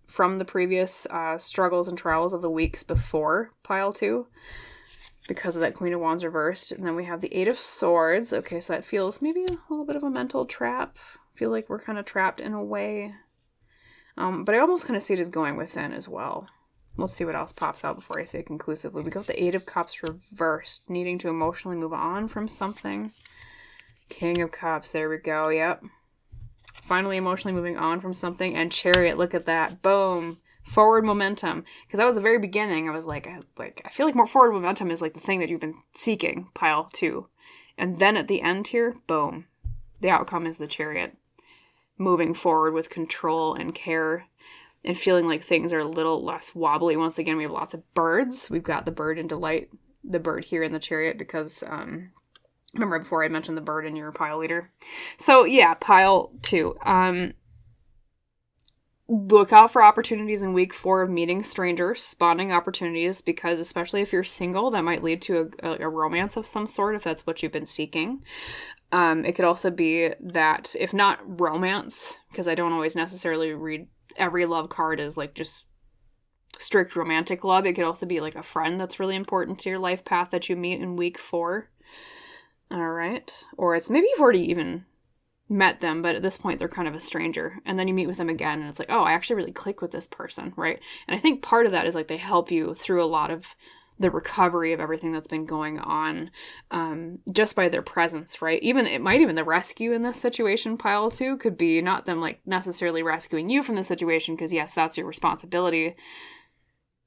from the previous struggles and trials of the weeks before pile 2 because of that Queen of Wands reversed. And then we have the 8 of Swords. Okay, so that feels maybe a little bit of a mental trap. I feel like we're kind of trapped in a way. But I almost kind of see it as going within as well. We'll see what else pops out before I say it conclusively. We got the 8 of Cups reversed, needing to emotionally move on from something. King of Cups, there we go, yep. Finally emotionally moving on from something. And Chariot, look at that. Boom. Forward momentum. Because that was the very beginning. I was like, I feel like more forward momentum is like the thing that you've been seeking, pile 2. And then at the end here, boom. The outcome is the Chariot. Moving forward with control and care and feeling like things are a little less wobbly. Once again, we have lots of birds. We've got the bird in delight, the bird here in the Chariot because, remember before I mentioned the bird in your pile leader. So yeah, pile 2. Look out for opportunities in week 4 of meeting strangers, bonding opportunities, because especially if you're single, that might lead to a romance of some sort if that's what you've been seeking. It could also be that, if not romance, because I don't always necessarily read every love card as like just strict romantic love. It could also be like a friend that's really important to your life path that you meet in week 4. All right. Or it's maybe you've already even met them, but at this point they're kind of a stranger. And then you meet with them again and it's like, oh, I actually really click with this person, right? And I think part of that is like they help you through a lot of the recovery of everything that's been going on just by their presence, right? Even the rescue in this situation, pile 2, could be not them like necessarily rescuing you from the situation, because yes, that's your responsibility,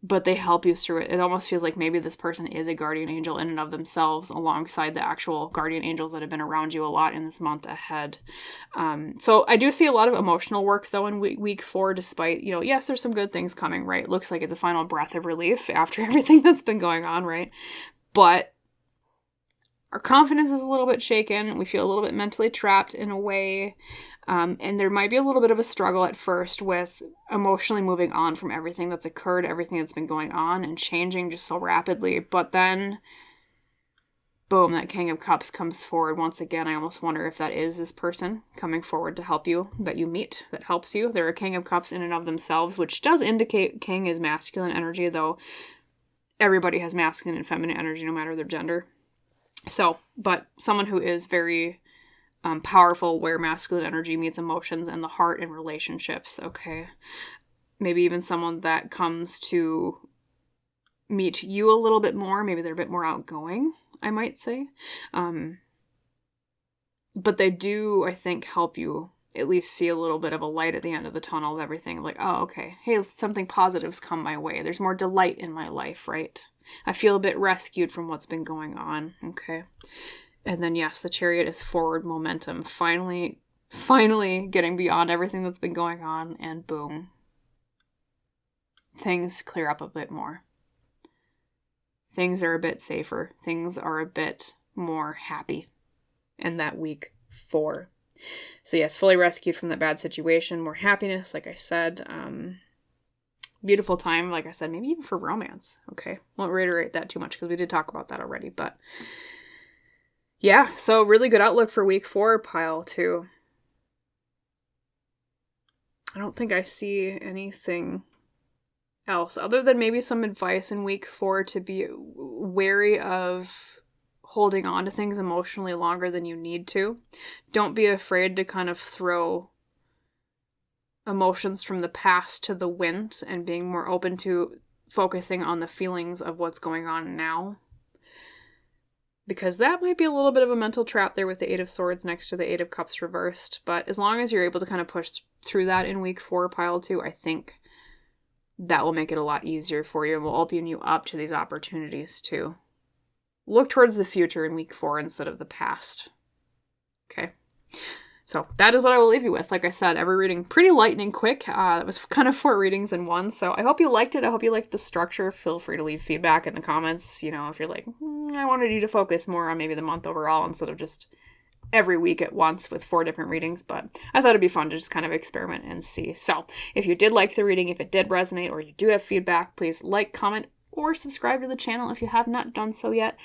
but they help you through it. It almost feels like maybe this person is a guardian angel in and of themselves, alongside the actual guardian angels that have been around you a lot in this month ahead. So I do see a lot of emotional work, though, in week 4, despite, yes, there's some good things coming, right? It looks like it's a final breath of relief after everything that's been going on, right? But our confidence is a little bit shaken. We feel a little bit mentally trapped in a way. And there might be a little bit of a struggle at first with emotionally moving on from everything that's occurred, everything that's been going on and changing just so rapidly. But then, boom, that King of Cups comes forward. Once again, I almost wonder if that is this person coming forward to help you, that you meet, that helps you. They're a King of Cups in and of themselves, which does indicate King is masculine energy, though everybody has masculine and feminine energy no matter their gender. So, but someone who is very powerful, where masculine energy meets emotions and the heart and relationships, okay? Maybe even someone that comes to meet you a little bit more. Maybe they're a bit more outgoing, I might say. But they do, I think, help you at least see a little bit of a light at the end of the tunnel of everything. Like, oh, okay, hey, something positive's come my way. There's more delight in my life, right? I feel a bit rescued from what's been going on, okay? And then, yes, the Chariot is forward momentum. Finally getting beyond everything that's been going on, and boom. Things clear up a bit more. Things are a bit safer. Things are a bit more happy in that week 4. So yes, fully rescued from that bad situation. More happiness, like I said. Beautiful time, like I said, maybe even for romance. Okay, won't reiterate that too much because we did talk about that already, but yeah, so really good outlook for week 4, pile 2. I don't think I see anything else other than maybe some advice in week 4 to be wary of holding on to things emotionally longer than you need to. Don't be afraid to kind of throw emotions from the past to the wind and being more open to focusing on the feelings of what's going on now. Because that might be a little bit of a mental trap there with the 8 of Swords next to the 8 of Cups reversed. But as long as you're able to kind of push through that in week 4, pile 2, I think that will make it a lot easier for you and will open you up to these opportunities to look towards the future in week 4 instead of the past. Okay. So that is what I will leave you with. Like I said, every reading pretty lightning quick. That was kind of 4 readings in one. So I hope you liked it. I hope you liked the structure. Feel free to leave feedback in the comments. If you're like, I wanted you to focus more on maybe the month overall instead of just every week at once with 4 different readings. But I thought it'd be fun to just kind of experiment and see. So if you did like the reading, if it did resonate, or you do have feedback, please like, comment, or subscribe to the channel if you have not done so yet.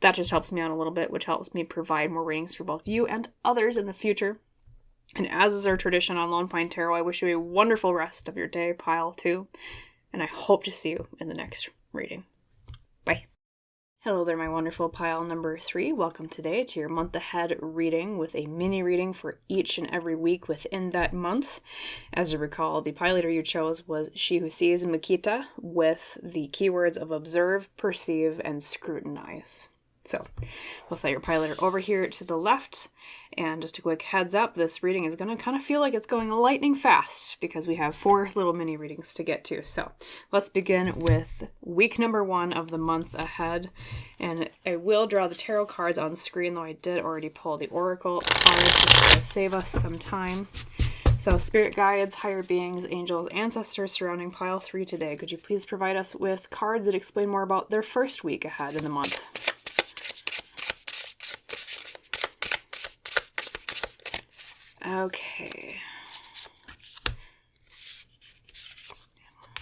That just helps me out a little bit, which helps me provide more readings for both you and others in the future. And as is our tradition on Lone Pine Tarot, I wish you a wonderful rest of your day, pile 2. And I hope to see you in the next reading. Bye. Hello there, my wonderful pile number 3. Welcome today to your month ahead reading with a mini reading for each and every week within that month. As you recall, the pile leader you chose was She Who Sees Makita with the keywords of observe, perceive, and scrutinize. So we'll set your pile leader over here to the left. And just a quick heads up, this reading is going to kind of feel like it's going lightning fast because we have 4 little mini readings to get to. So let's begin with week number 1 of the month ahead. And I will draw the tarot cards on screen, though I did already pull the oracle cards to save us some time. So spirit guides, higher beings, angels, ancestors surrounding pile 3 today. Could you please provide us with cards that explain more about their first week ahead in the month? Okay.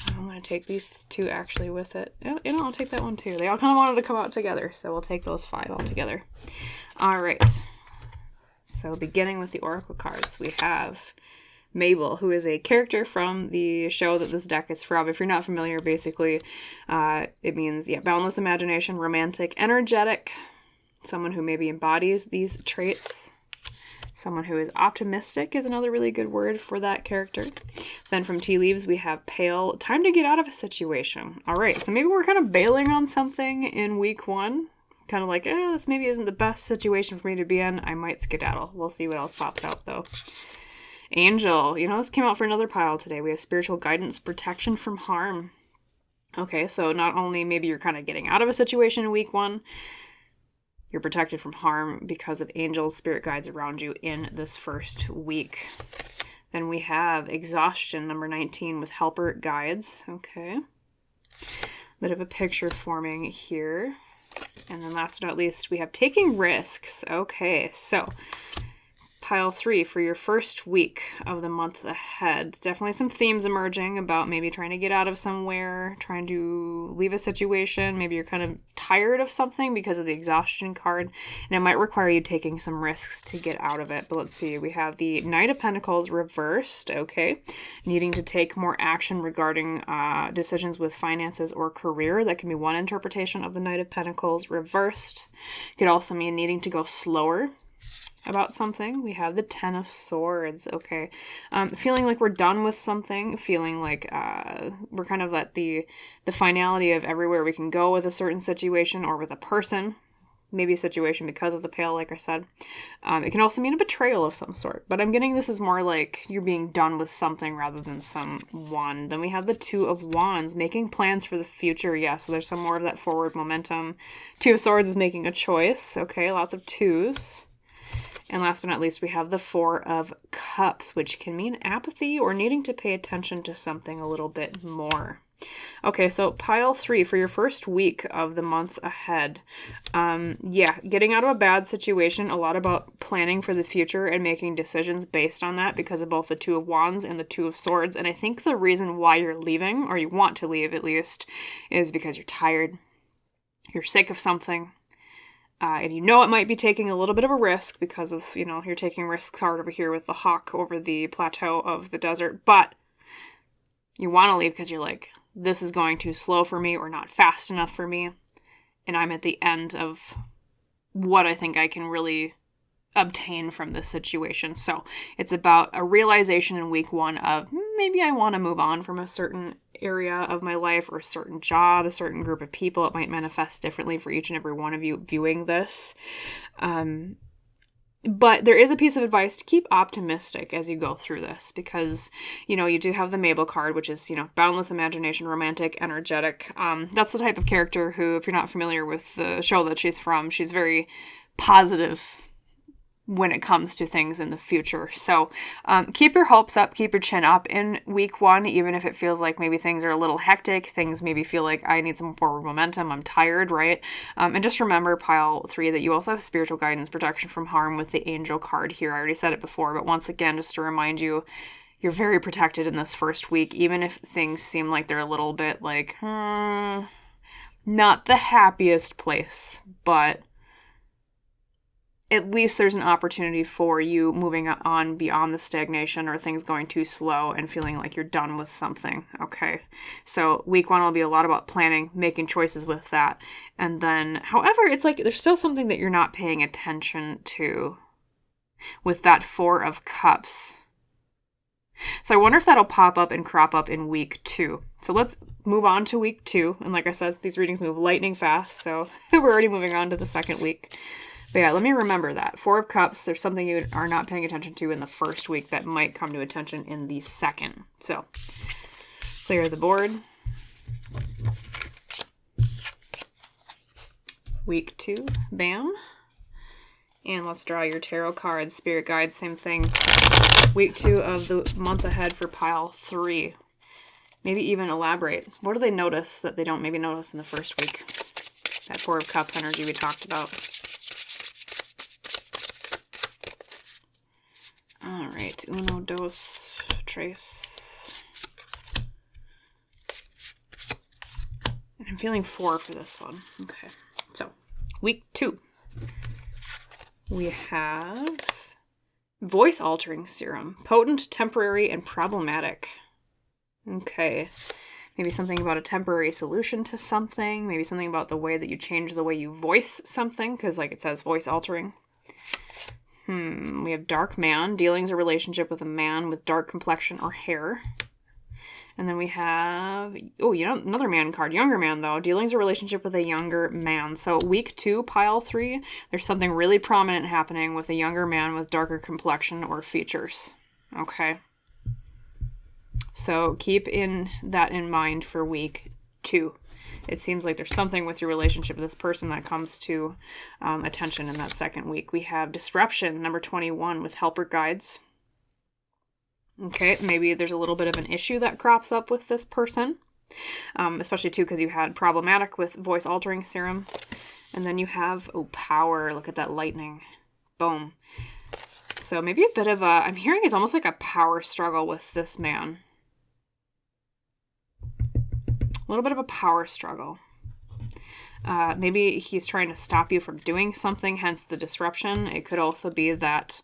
I'm going to take these 2 actually with it. I'll take that one too. They all kind of wanted to come out together, so we'll take those 5 all together. All right. So beginning with the oracle cards, we have Mabel, who is a character from the show that this deck is from. If you're not familiar, basically, it means, boundless imagination, romantic, energetic, someone who maybe embodies these traits. Someone who is optimistic is another really good word for that character. Then from Tea Leaves, we have pale, time to get out of a situation. All right, so maybe we're kind of bailing on something in week 1. Kind of like, this maybe isn't the best situation for me to be in. I might skedaddle. We'll see what else pops out, though. Angel. This came out for another pile today. We have spiritual guidance, protection from harm. Okay, so not only maybe you're kind of getting out of a situation in week 1, you're protected from harm because of angels, spirit guides around you in this first week. Then we have exhaustion, number 19, with helper guides. Okay. Bit of a picture forming here. And then last but not least, we have taking risks. Okay, so pile 3 for your first week of the month ahead. Definitely some themes emerging about maybe trying to get out of somewhere, trying to leave a situation. Maybe you're kind of tired of something because of the exhaustion card, and it might require you taking some risks to get out of it. But let's see, we have the Knight of Pentacles reversed, okay? Needing to take more action regarding decisions with finances or career. That can be one interpretation of the Knight of Pentacles reversed. Could also mean needing to go slower about something. We have the Ten of Swords, okay. Feeling like we're done with something, feeling like we're kind of at the finality of everywhere we can go with a certain situation or with a person. Maybe a situation because of the Pale, like I said. It can also mean a betrayal of some sort, but I'm getting this is more like you're being done with something rather than someone. Then we have the Two of Wands, making plans for the future. Yeah, so there's some more of that forward momentum. Two of Swords is making a choice, okay, lots of twos. And last but not least, we have the Four of Cups, which can mean apathy or needing to pay attention to something a little bit more. Okay, so pile 3 for your first week of the month ahead. Getting out of a bad situation, a lot about planning for the future and making decisions based on that because of both the Two of Wands and the Two of Swords. And I think the reason why you're leaving, or you want to leave at least, is because you're tired, you're sick of something. And you know it might be taking a little bit of a risk because of, you're taking risks hard over here with the hawk over the plateau of the desert. But you want to leave because you're like, this is going too slow for me or not fast enough for me. And I'm at the end of what I think I can really obtain from this situation. So it's about a realization in week 1 of maybe I want to move on from a certain area of my life or a certain job, a certain group of people. It might manifest differently for each and every one of you viewing this. But there is a piece of advice to keep optimistic as you go through this because, you do have the Mabel card, which is, boundless imagination, romantic, energetic. That's the type of character who, if you're not familiar with the show that she's from, she's very positive when it comes to things in the future. So keep your hopes up, keep your chin up in week 1, even if it feels like maybe things are a little hectic, things maybe feel like I need some forward momentum, I'm tired, right? And just remember, pile 3, that you also have spiritual guidance, protection from harm with the angel card here. I already said it before, but once again, just to remind you, you're very protected in this first week, even if things seem like they're a little bit like, not the happiest place, but at least there's an opportunity for you moving on beyond the stagnation or things going too slow and feeling like you're done with something, okay? So week 1 will be a lot about planning, making choices with that. And then, however, it's like there's still something that you're not paying attention to with that Four of Cups. So I wonder if that'll pop up and crop up in week 2. So let's move on to week 2. And like I said, these readings move lightning fast, so we're already moving on to the second week. But yeah, let me remember that. Four of Cups, there's something you are not paying attention to in the first week that might come to attention in the second. So, clear the board. Week 2, bam. And let's draw your tarot cards, spirit guides, same thing. Week 2 of the month ahead for pile 3. Maybe even elaborate. What do they notice that they don't maybe notice in the first week? That Four of Cups energy we talked about. All right, uno, dos, tres. And I'm feeling 4 for this one. Okay, so week 2. We have voice altering serum, potent, temporary, and problematic. Okay, maybe something about a temporary solution to something. Maybe something about the way that you change the way you voice something, because like it says voice altering. We have dark man. Dealings a relationship with a man with dark complexion or hair. And then we have, another man card. Younger man, though. Dealings a relationship with a younger man. So week 2, pile 3, there's something really prominent happening with a younger man with darker complexion or features. Okay. So keep that in mind for week 2. It seems like there's something with your relationship with this person that comes to attention in that second week. We have disruption, number 21, with helper guides. Okay, maybe there's a little bit of an issue that crops up with this person, especially too because you had problematic with voice altering serum. And then you have, power. Look at that lightning. Boom. So maybe a bit of I'm hearing it's almost like a power struggle with this man. A little bit of a power struggle. Maybe he's trying to stop you from doing something, hence the disruption. It could also be that,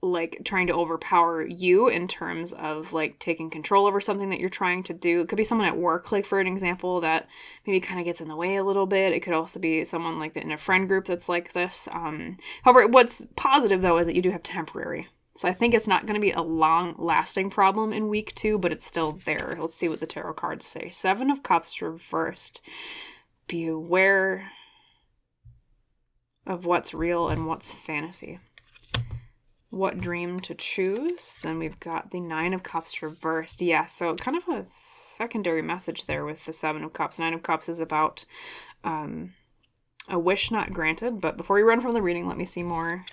like, trying to overpower you in terms of, like, taking control over something that you're trying to do. It could be someone at work, like, for an example, that maybe kind of gets in the way a little bit. It could also be someone, like, in a friend group that's like this. However, what's positive, though, is that you do have temporary. So I think it's not going to be a long-lasting problem in week 2, but it's still there. Let's see what the tarot cards say. 7 of Cups reversed. Be aware of what's real and what's fantasy. What dream to choose? Then we've got the 9 of Cups reversed. Yeah, so kind of a secondary message there with the 7 of Cups. 9 of Cups is about a wish not granted. But before we run from the reading, let me see more.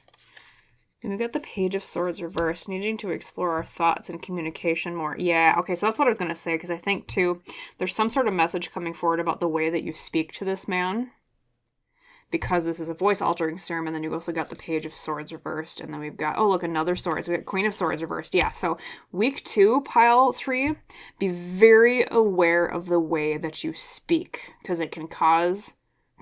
And we've got the Page of Swords reversed, needing to explore our thoughts and communication more. Yeah, okay, so that's what I was going to say, because I think, too, there's some sort of message coming forward about the way that you speak to this man, because this is a voice-altering serum, and then you've also got the Page of Swords reversed, and then we've got, look, another sword. So we got Queen of Swords reversed. Yeah, so week 2, pile 3, be very aware of the way that you speak, because it can cause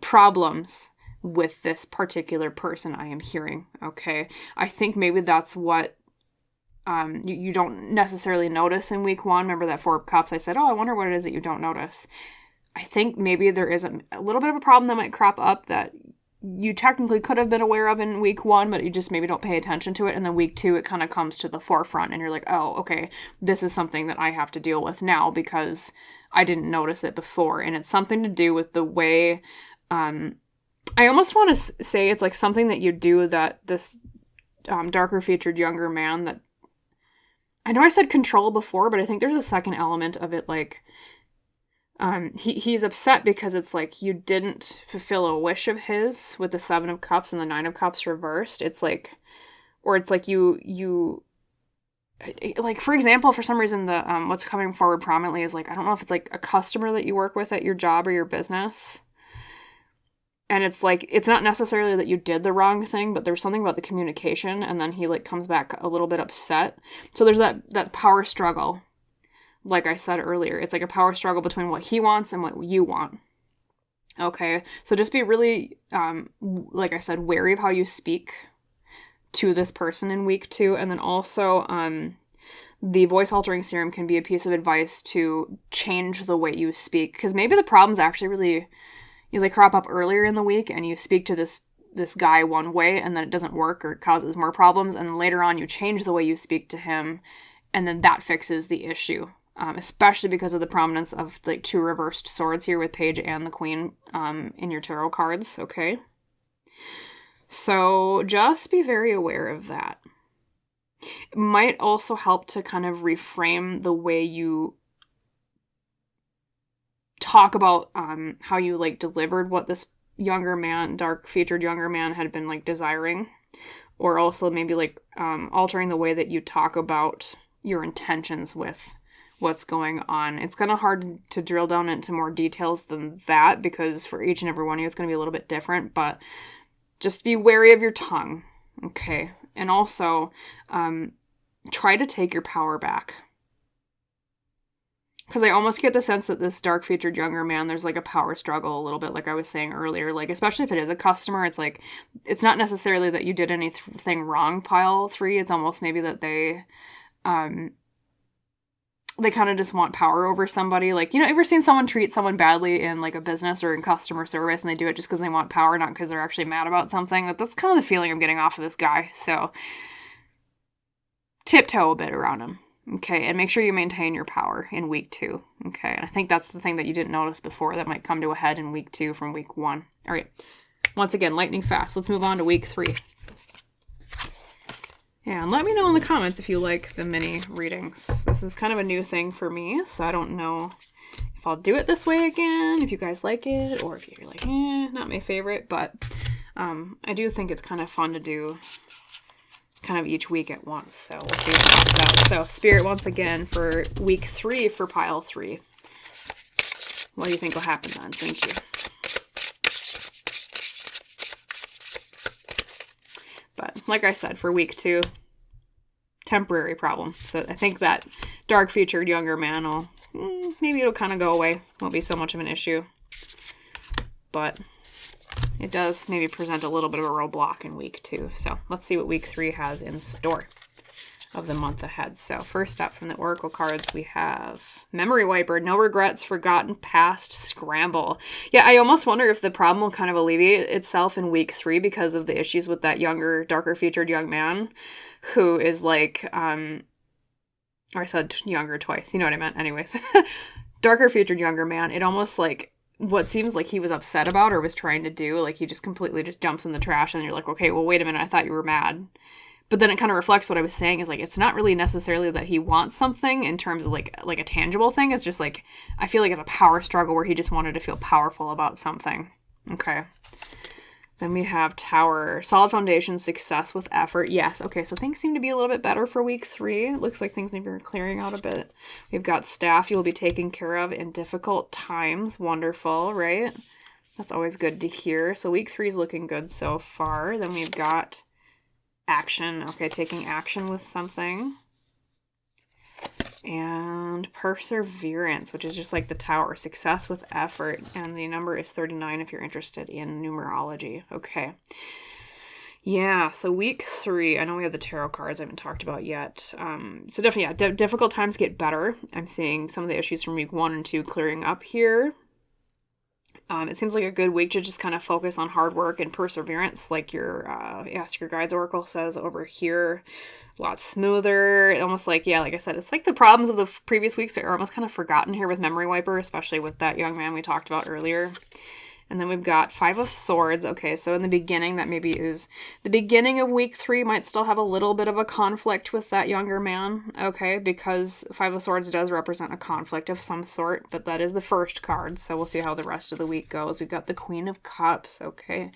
problems with this particular person I am hearing, okay? I think maybe that's what you don't necessarily notice in week 1. Remember that 4 of Cups? I said, I wonder what it is that you don't notice. I think maybe there is a little bit of a problem that might crop up that you technically could have been aware of in week 1, but you just maybe don't pay attention to it. And then week 2, it kind of comes to the forefront and you're like, okay, this is something that I have to deal with now because I didn't notice it before. And it's something to do with the way, I almost want to say it's like something that you do that this darker featured younger man that, I know I said control before, but I think there's a second element of it, like, he's upset because it's like you didn't fulfill a wish of his with the 7 of Cups and the 9 of Cups reversed. It's like, or it's like you like, for example, for some reason the what's coming forward prominently is like, I don't know if it's like a customer that you work with at your job or your business. And it's like, it's not necessarily that you did the wrong thing, but there's something about the communication, and then he like comes back a little bit upset. So there's that power struggle. Like I said earlier, it's like a power struggle between what he wants and what you want. Okay, so just be really, like I said, wary of how you speak to this person in week 2. And then also, the voice altering serum can be a piece of advice to change the way you speak. Because maybe the problem's actually really, you like crop up earlier in the week and you speak to this guy one way and then it doesn't work or it causes more problems. And then later on you change the way you speak to him and then that fixes the issue. Especially because of the prominence of like 2 reversed swords here with Page and the Queen in your tarot cards, okay? So just be very aware of that. It might also help to kind of reframe the way you talk about how you like delivered what this younger man, dark featured younger man had been like desiring, or also maybe like altering the way that you talk about your intentions with what's going on. It's kind of hard to drill down into more details than that because for each and every one of you, it's going to be a little bit different, but just be wary of your tongue, okay? And also, try to take your power back. Because I almost get the sense that this dark-featured younger man, there's like a power struggle a little bit, like I was saying earlier. Like, especially if it is a customer, it's like, it's not necessarily that you did anything wrong, pile 3. It's almost maybe that they kind of just want power over somebody. Like, you know, ever seen someone treat someone badly in like a business or in customer service and they do it just because they want power, not because they're actually mad about something? That's kind of the feeling I'm getting off of this guy. So tiptoe a bit around him. Okay, and make sure you maintain your power in week 2. Okay, and I think that's the thing that you didn't notice before that might come to a head in week 2 from week 1. All right, once again, lightning fast. Let's move on to week 3. Yeah, and let me know in the comments if you like the mini readings. This is kind of a new thing for me, so I don't know if I'll do it this way again, if you guys like it, or if you're like, not my favorite, but I do think it's kind of fun to do kind of each week at once, so we'll see what comes out. So, Spirit, once again, for week 3 for pile 3. What do you think will happen then? Thank you. But like I said, for week 2, temporary problem. So I think that dark-featured younger man will, maybe it'll kind of go away. Won't be so much of an issue. But it does maybe present a little bit of a roadblock in week 2. So let's see what week 3 has in store of the month ahead. So first up from the Oracle cards, we have Memory Wiper, No Regrets, Forgotten Past, Scramble. Yeah, I almost wonder if the problem will kind of alleviate itself in week 3 because of the issues with that younger, darker featured young man who is like, or I said younger twice, you know what I meant. Anyways, darker featured younger man. It almost like what seems like he was upset about or was trying to do, like he just completely just jumps in the trash and you're like, okay, well, wait a minute, I thought you were mad. But then it kind of reflects what I was saying is like, it's not really necessarily that he wants something in terms of like a tangible thing. It's just like, I feel like it's a power struggle where he just wanted to feel powerful about something. Okay. Then we have Tower, solid foundation, success with effort. Yes. Okay. So things seem to be a little bit better for week 3. It looks like things maybe are clearing out a bit. We've got staff you will be taken care of in difficult times. Wonderful, right? That's always good to hear. So week 3 is looking good so far. Then we've got action. Okay, taking action with something. And perseverance, which is just like the Tower. Success with effort. And the number is 39 if you're interested in numerology. Okay. Yeah, so week 3. I know we have the tarot cards I haven't talked about yet. So definitely, yeah, difficult times get better. I'm seeing some of the issues from week 1 and 2 clearing up here. It seems like a good week to just kind of focus on hard work and perseverance, like your Ask Your Guides Oracle says over here. A lot smoother. Almost like, yeah, like I said, it's like the problems of the previous weeks are almost kind of forgotten here with Memory Wiper, especially with that young man we talked about earlier. And then we've got 5 of Swords. Okay, so in the beginning, that maybe is the beginning of week 3 might still have a little bit of a conflict with that younger man. Okay, because 5 of Swords does represent a conflict of some sort, but that is the first card. So we'll see how the rest of the week goes. We've got the Queen of Cups. Okay,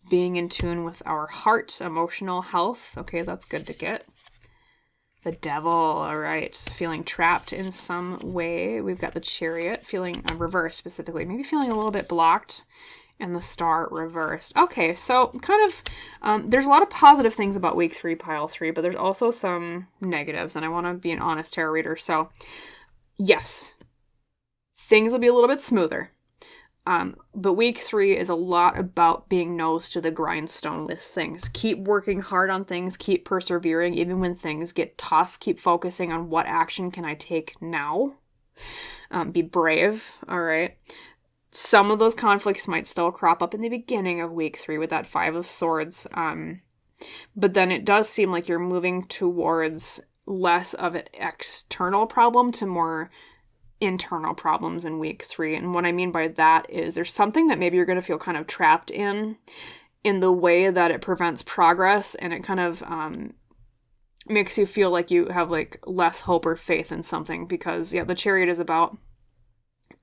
being in tune with our heart, emotional health. Okay, that's good to get. The Devil, all right. Feeling trapped in some way. We've got the Chariot, feeling reversed specifically. Maybe feeling a little bit blocked. And the Star reversed. Okay, so kind of, there's a lot of positive things about week 3, pile 3, but there's also some negatives, and I want to be an honest tarot reader. So, yes, things will be a little bit smoother. But week 3 is a lot about being nose to the grindstone with things. Keep working hard on things. Keep persevering. Even when things get tough, keep focusing on what action can I take now. Be brave. All right. Some of those conflicts might still crop up in the beginning of week 3 with that 5 of Swords. But then it does seem like you're moving towards less of an external problem to more internal problems in week 3. And what I mean by that is there's something that maybe you're going to feel kind of trapped in the way that it prevents progress, and it kind of makes you feel like you have like less hope or faith in something, because yeah, the Chariot is about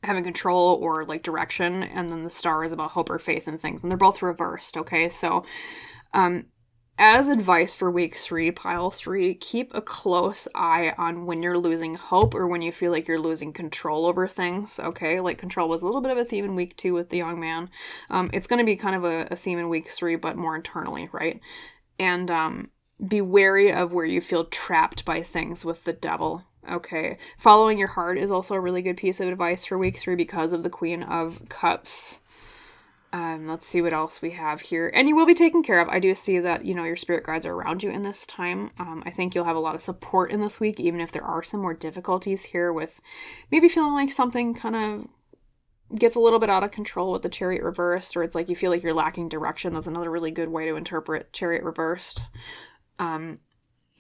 having control or like direction, and then the Star is about hope or faith in things, and they're both reversed. Okay, so as advice for week 3, pile 3, keep a close eye on when you're losing hope or when you feel like you're losing control over things, okay? Like control was a little bit of a theme in week 2 with the young man. It's going to be kind of a theme in week 3, but more internally, right? And be wary of where you feel trapped by things with the Devil, okay? Following your heart is also a really good piece of advice for week 3 because of the Queen of Cups. Let's see what else we have here. And you will be taken care of. I do see that, you know, your spirit guides are around you in this time. I think you'll have a lot of support in this week, even if there are some more difficulties here with maybe feeling like something kind of gets a little bit out of control with the Chariot reversed, or it's like you feel like you're lacking direction. That's another really good way to interpret Chariot reversed.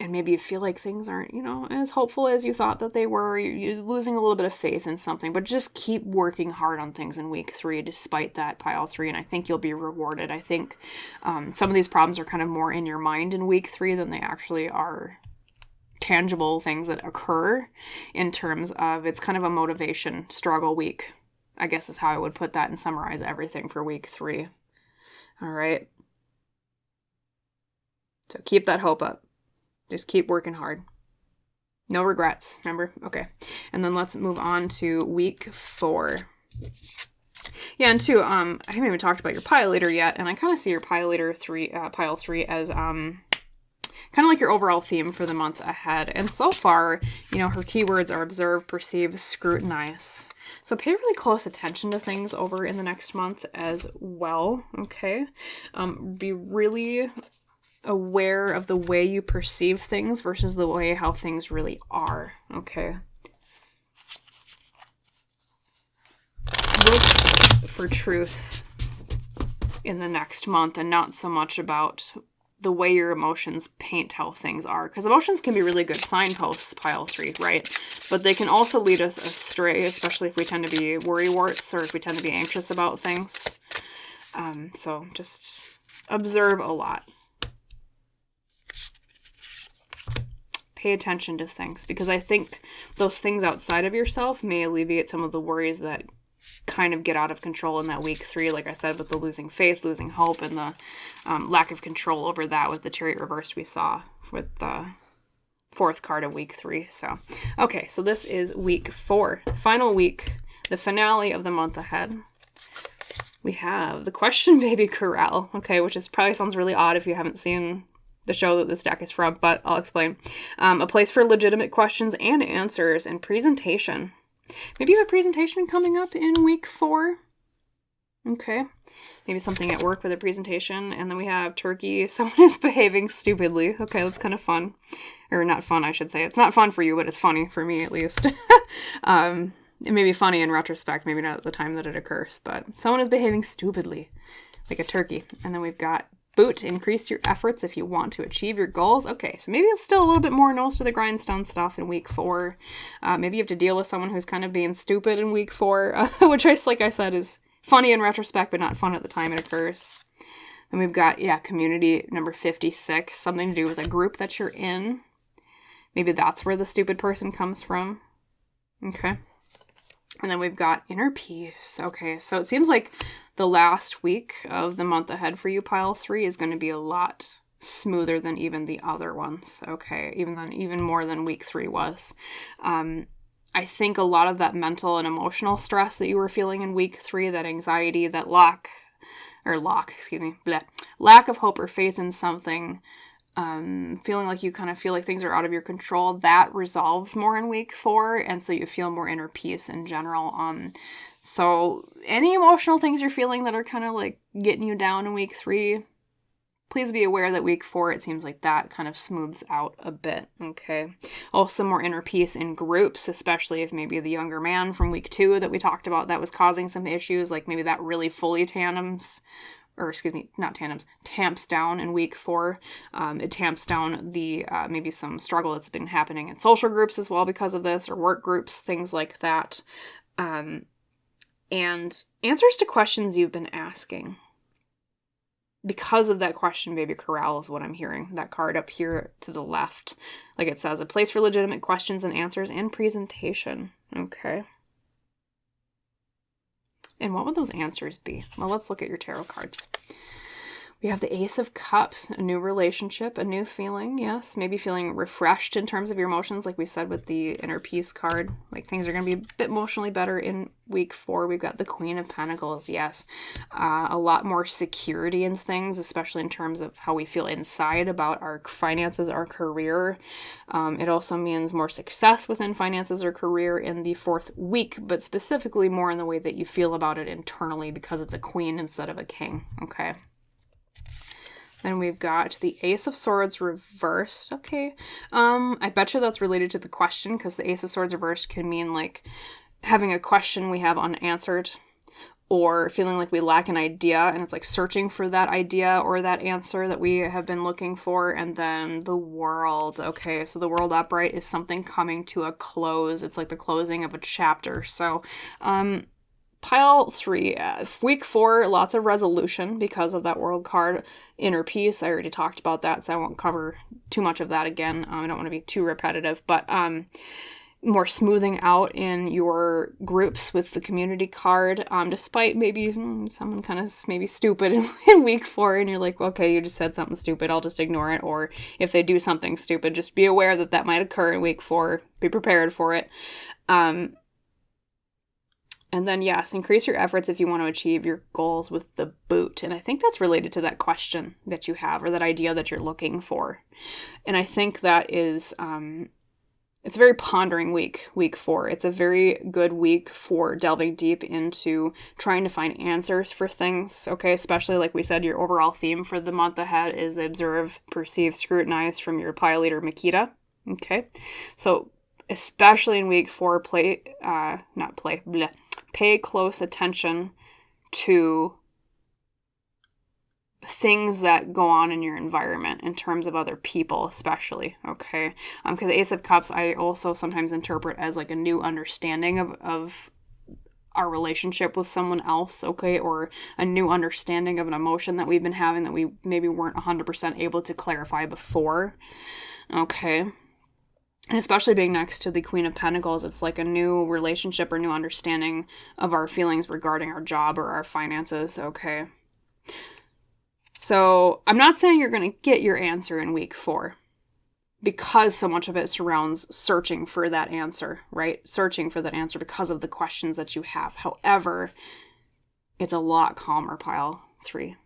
and maybe you feel like things aren't, as hopeful as you thought that they were. You're losing a little bit of faith in something, but just keep working hard on things in week 3 despite that, pile 3, and I think you'll be rewarded. I think some of these problems are kind of more in your mind in week 3 than they actually are tangible things that occur, in terms of it's kind of a motivation struggle week, I guess is how I would put that and summarize everything for week 3. All right. So keep that hope up. Just keep working hard. No regrets, remember? Okay. And then let's move on to week 4. Yeah, and 2, I haven't even talked about your pile leader yet, and I kind of see your pile 3 as kind of like your overall theme for the month ahead. And so far, her keywords are observe, perceive, scrutinize. So pay really close attention to things over in the next month as well, okay? Be really aware of the way you perceive things versus the way how things really are, okay? Look for truth in the next month and not so much about the way your emotions paint how things are. Because emotions can be really good signposts, pile 3, right? But they can also lead us astray, especially if we tend to be worrywarts or if we tend to be anxious about things. So just observe a lot. Pay attention to things, because I think those things outside of yourself may alleviate some of the worries that kind of get out of control in that week 3, like I said, with the losing faith, losing hope, and the lack of control over that with the Chariot reversed we saw with the 4th card of week 3. So, okay, so this is week 4, final week, the finale of the month ahead. We have the Question Baby Corral, okay, which probably sounds really odd if you haven't seen the show that this deck is from, but I'll explain. A place for legitimate questions and answers and presentation. Maybe you have a presentation coming up in week 4. Okay. Maybe something at work with a presentation. And then we have Turkey. Someone is behaving stupidly. Okay, that's kind of fun. Or not fun, I should say. It's not fun for you, but it's funny for me at least. It may be funny in retrospect, maybe not at the time that it occurs, but someone is behaving stupidly, like a turkey. And then we've got Boot, increase your efforts if you want to achieve your goals. Okay, so maybe it's still a little bit more nose to the grindstone stuff in week 4. Maybe you have to deal with someone who's kind of being stupid in week 4, which, like I said, is funny in retrospect, but not fun at the time it occurs. And we've got, community number 56, something to do with a group that you're in. Maybe that's where the stupid person comes from. Okay. And then we've got inner peace. Okay, so it seems like the last week of the month ahead for you, pile 3, is going to be a lot smoother than even the other ones. Okay, even more than week 3 was. I think a lot of that mental and emotional stress that you were feeling in week 3, that anxiety, that lack of hope or faith in something, feeling like you kind of feel like things are out of your control, that resolves more in week 4, and so you feel more inner peace in general. So any emotional things you're feeling that are kind of like getting you down in week 3, please be aware that week 4, it seems like that kind of smooths out a bit, okay? Also more inner peace in groups, especially if maybe the younger man from week 2 that we talked about that was causing some issues, like maybe that really fully tamps down in week 4. It tamps down the maybe some struggle that's been happening in social groups as well because of this, or work groups, things like that. And answers to questions you've been asking. Because of that Question Baby Corral is what I'm hearing. That card up here to the left. Like it says, a place for legitimate questions and answers and presentation. Okay. And what would those answers be? Well, let's look at your tarot cards. We have the Ace of Cups, a new relationship, a new feeling, yes. Maybe feeling refreshed in terms of your emotions, like we said with the Inner Peace card. Like things are going to be a bit emotionally better in week 4. We've got the Queen of Pentacles, yes. A lot more security in things, especially in terms of how we feel inside about our finances, our career. It also means more success within finances or career in the 4th week, but specifically more in the way that you feel about it internally because it's a queen instead of a king, okay? Then we've got the Ace of Swords reversed. Okay. I bet you that's related to the question, because the Ace of Swords reversed can mean like having a question we have unanswered, or feeling like we lack an idea, and it's like searching for that idea or that answer that we have been looking for. And then the World. Okay, so the World upright is something coming to a close. It's like the closing of a chapter. So pile 3, week 4, lots of resolution because of that World card. Inner peace, I already talked about that, so I won't cover too much of that again. I don't want to be too repetitive, but more smoothing out in your groups with the community card, despite maybe someone kind of maybe stupid in week 4, and you're like, okay, you just said something stupid, I'll just ignore it. Or if they do something stupid, just be aware that that might occur in week 4. Be prepared for it. And then, yes, increase your efforts if you want to achieve your goals with the Boot. And I think that's related to that question that you have, or that idea that you're looking for. And I think that is, it's a very pondering week 4. It's a very good week for delving deep into trying to find answers for things, okay? Especially, like we said, your overall theme for the month ahead is observe, perceive, scrutinize from your pile leader, Makita, okay? So, especially in week 4, pay close attention to things that go on in your environment in terms of other people, especially, okay? Because Ace of Cups, I also sometimes interpret as like a new understanding of our relationship with someone else, okay? Or a new understanding of an emotion that we've been having that we maybe weren't 100% able to clarify before, okay? And especially being next to the Queen of Pentacles, it's like a new relationship or new understanding of our feelings regarding our job or our finances, okay? So I'm not saying you're going to get your answer in week 4, because so much of it surrounds searching for that answer, right? Searching for that answer because of the questions that you have. However, it's a lot calmer, pile 3.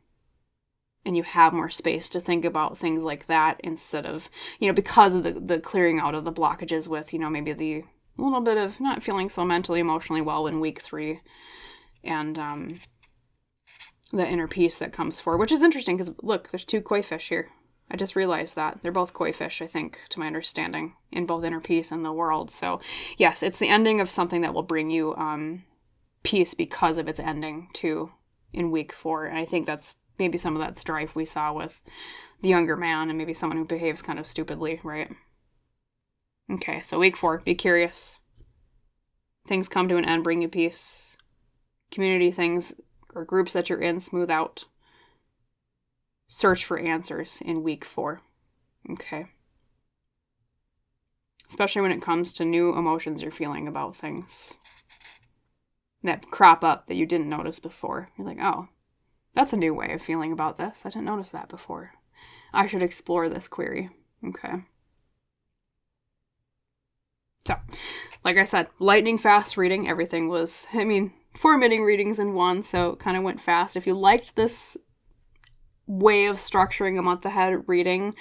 And you have more space to think about things like that instead of, because of the clearing out of the blockages with, maybe the little bit of not feeling so mentally, emotionally well in week 3. And the inner peace that comes forward, which is interesting because, look, there's 2 koi fish here. I just realized that. They're both koi fish, I think, to my understanding, in both inner peace and the World. So, yes, it's the ending of something that will bring you peace because of its ending, too, in week 4. And I think that's maybe some of that strife we saw with the younger man and maybe someone who behaves kind of stupidly, right? Okay, so week 4, be curious. Things come to an end, bring you peace. Community things or groups that you're in, smooth out. Search for answers in week 4, okay? Especially when it comes to new emotions you're feeling about things that crop up that you didn't notice before. You're like, oh, that's a new way of feeling about this. I didn't notice that before. I should explore this query. Okay. So, like I said, lightning fast reading. Everything was, 4 mini readings in one, so it kind of went fast. If you liked this way of structuring a month ahead reading,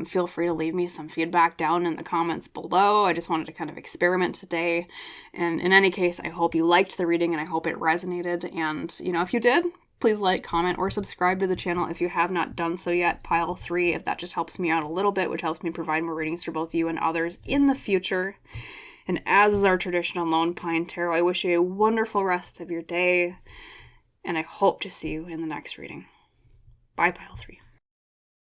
feel free to leave me some feedback down in the comments below. I just wanted to kind of experiment today. And in any case, I hope you liked the reading and I hope it resonated. And, if you did, please like, comment, or subscribe to the channel if you have not done so yet. Pile 3, if that just helps me out a little bit, which helps me provide more readings for both you and others in the future. And as is our traditional Lone Pine Tarot, I wish you a wonderful rest of your day, and I hope to see you in the next reading. Bye, Pile 3.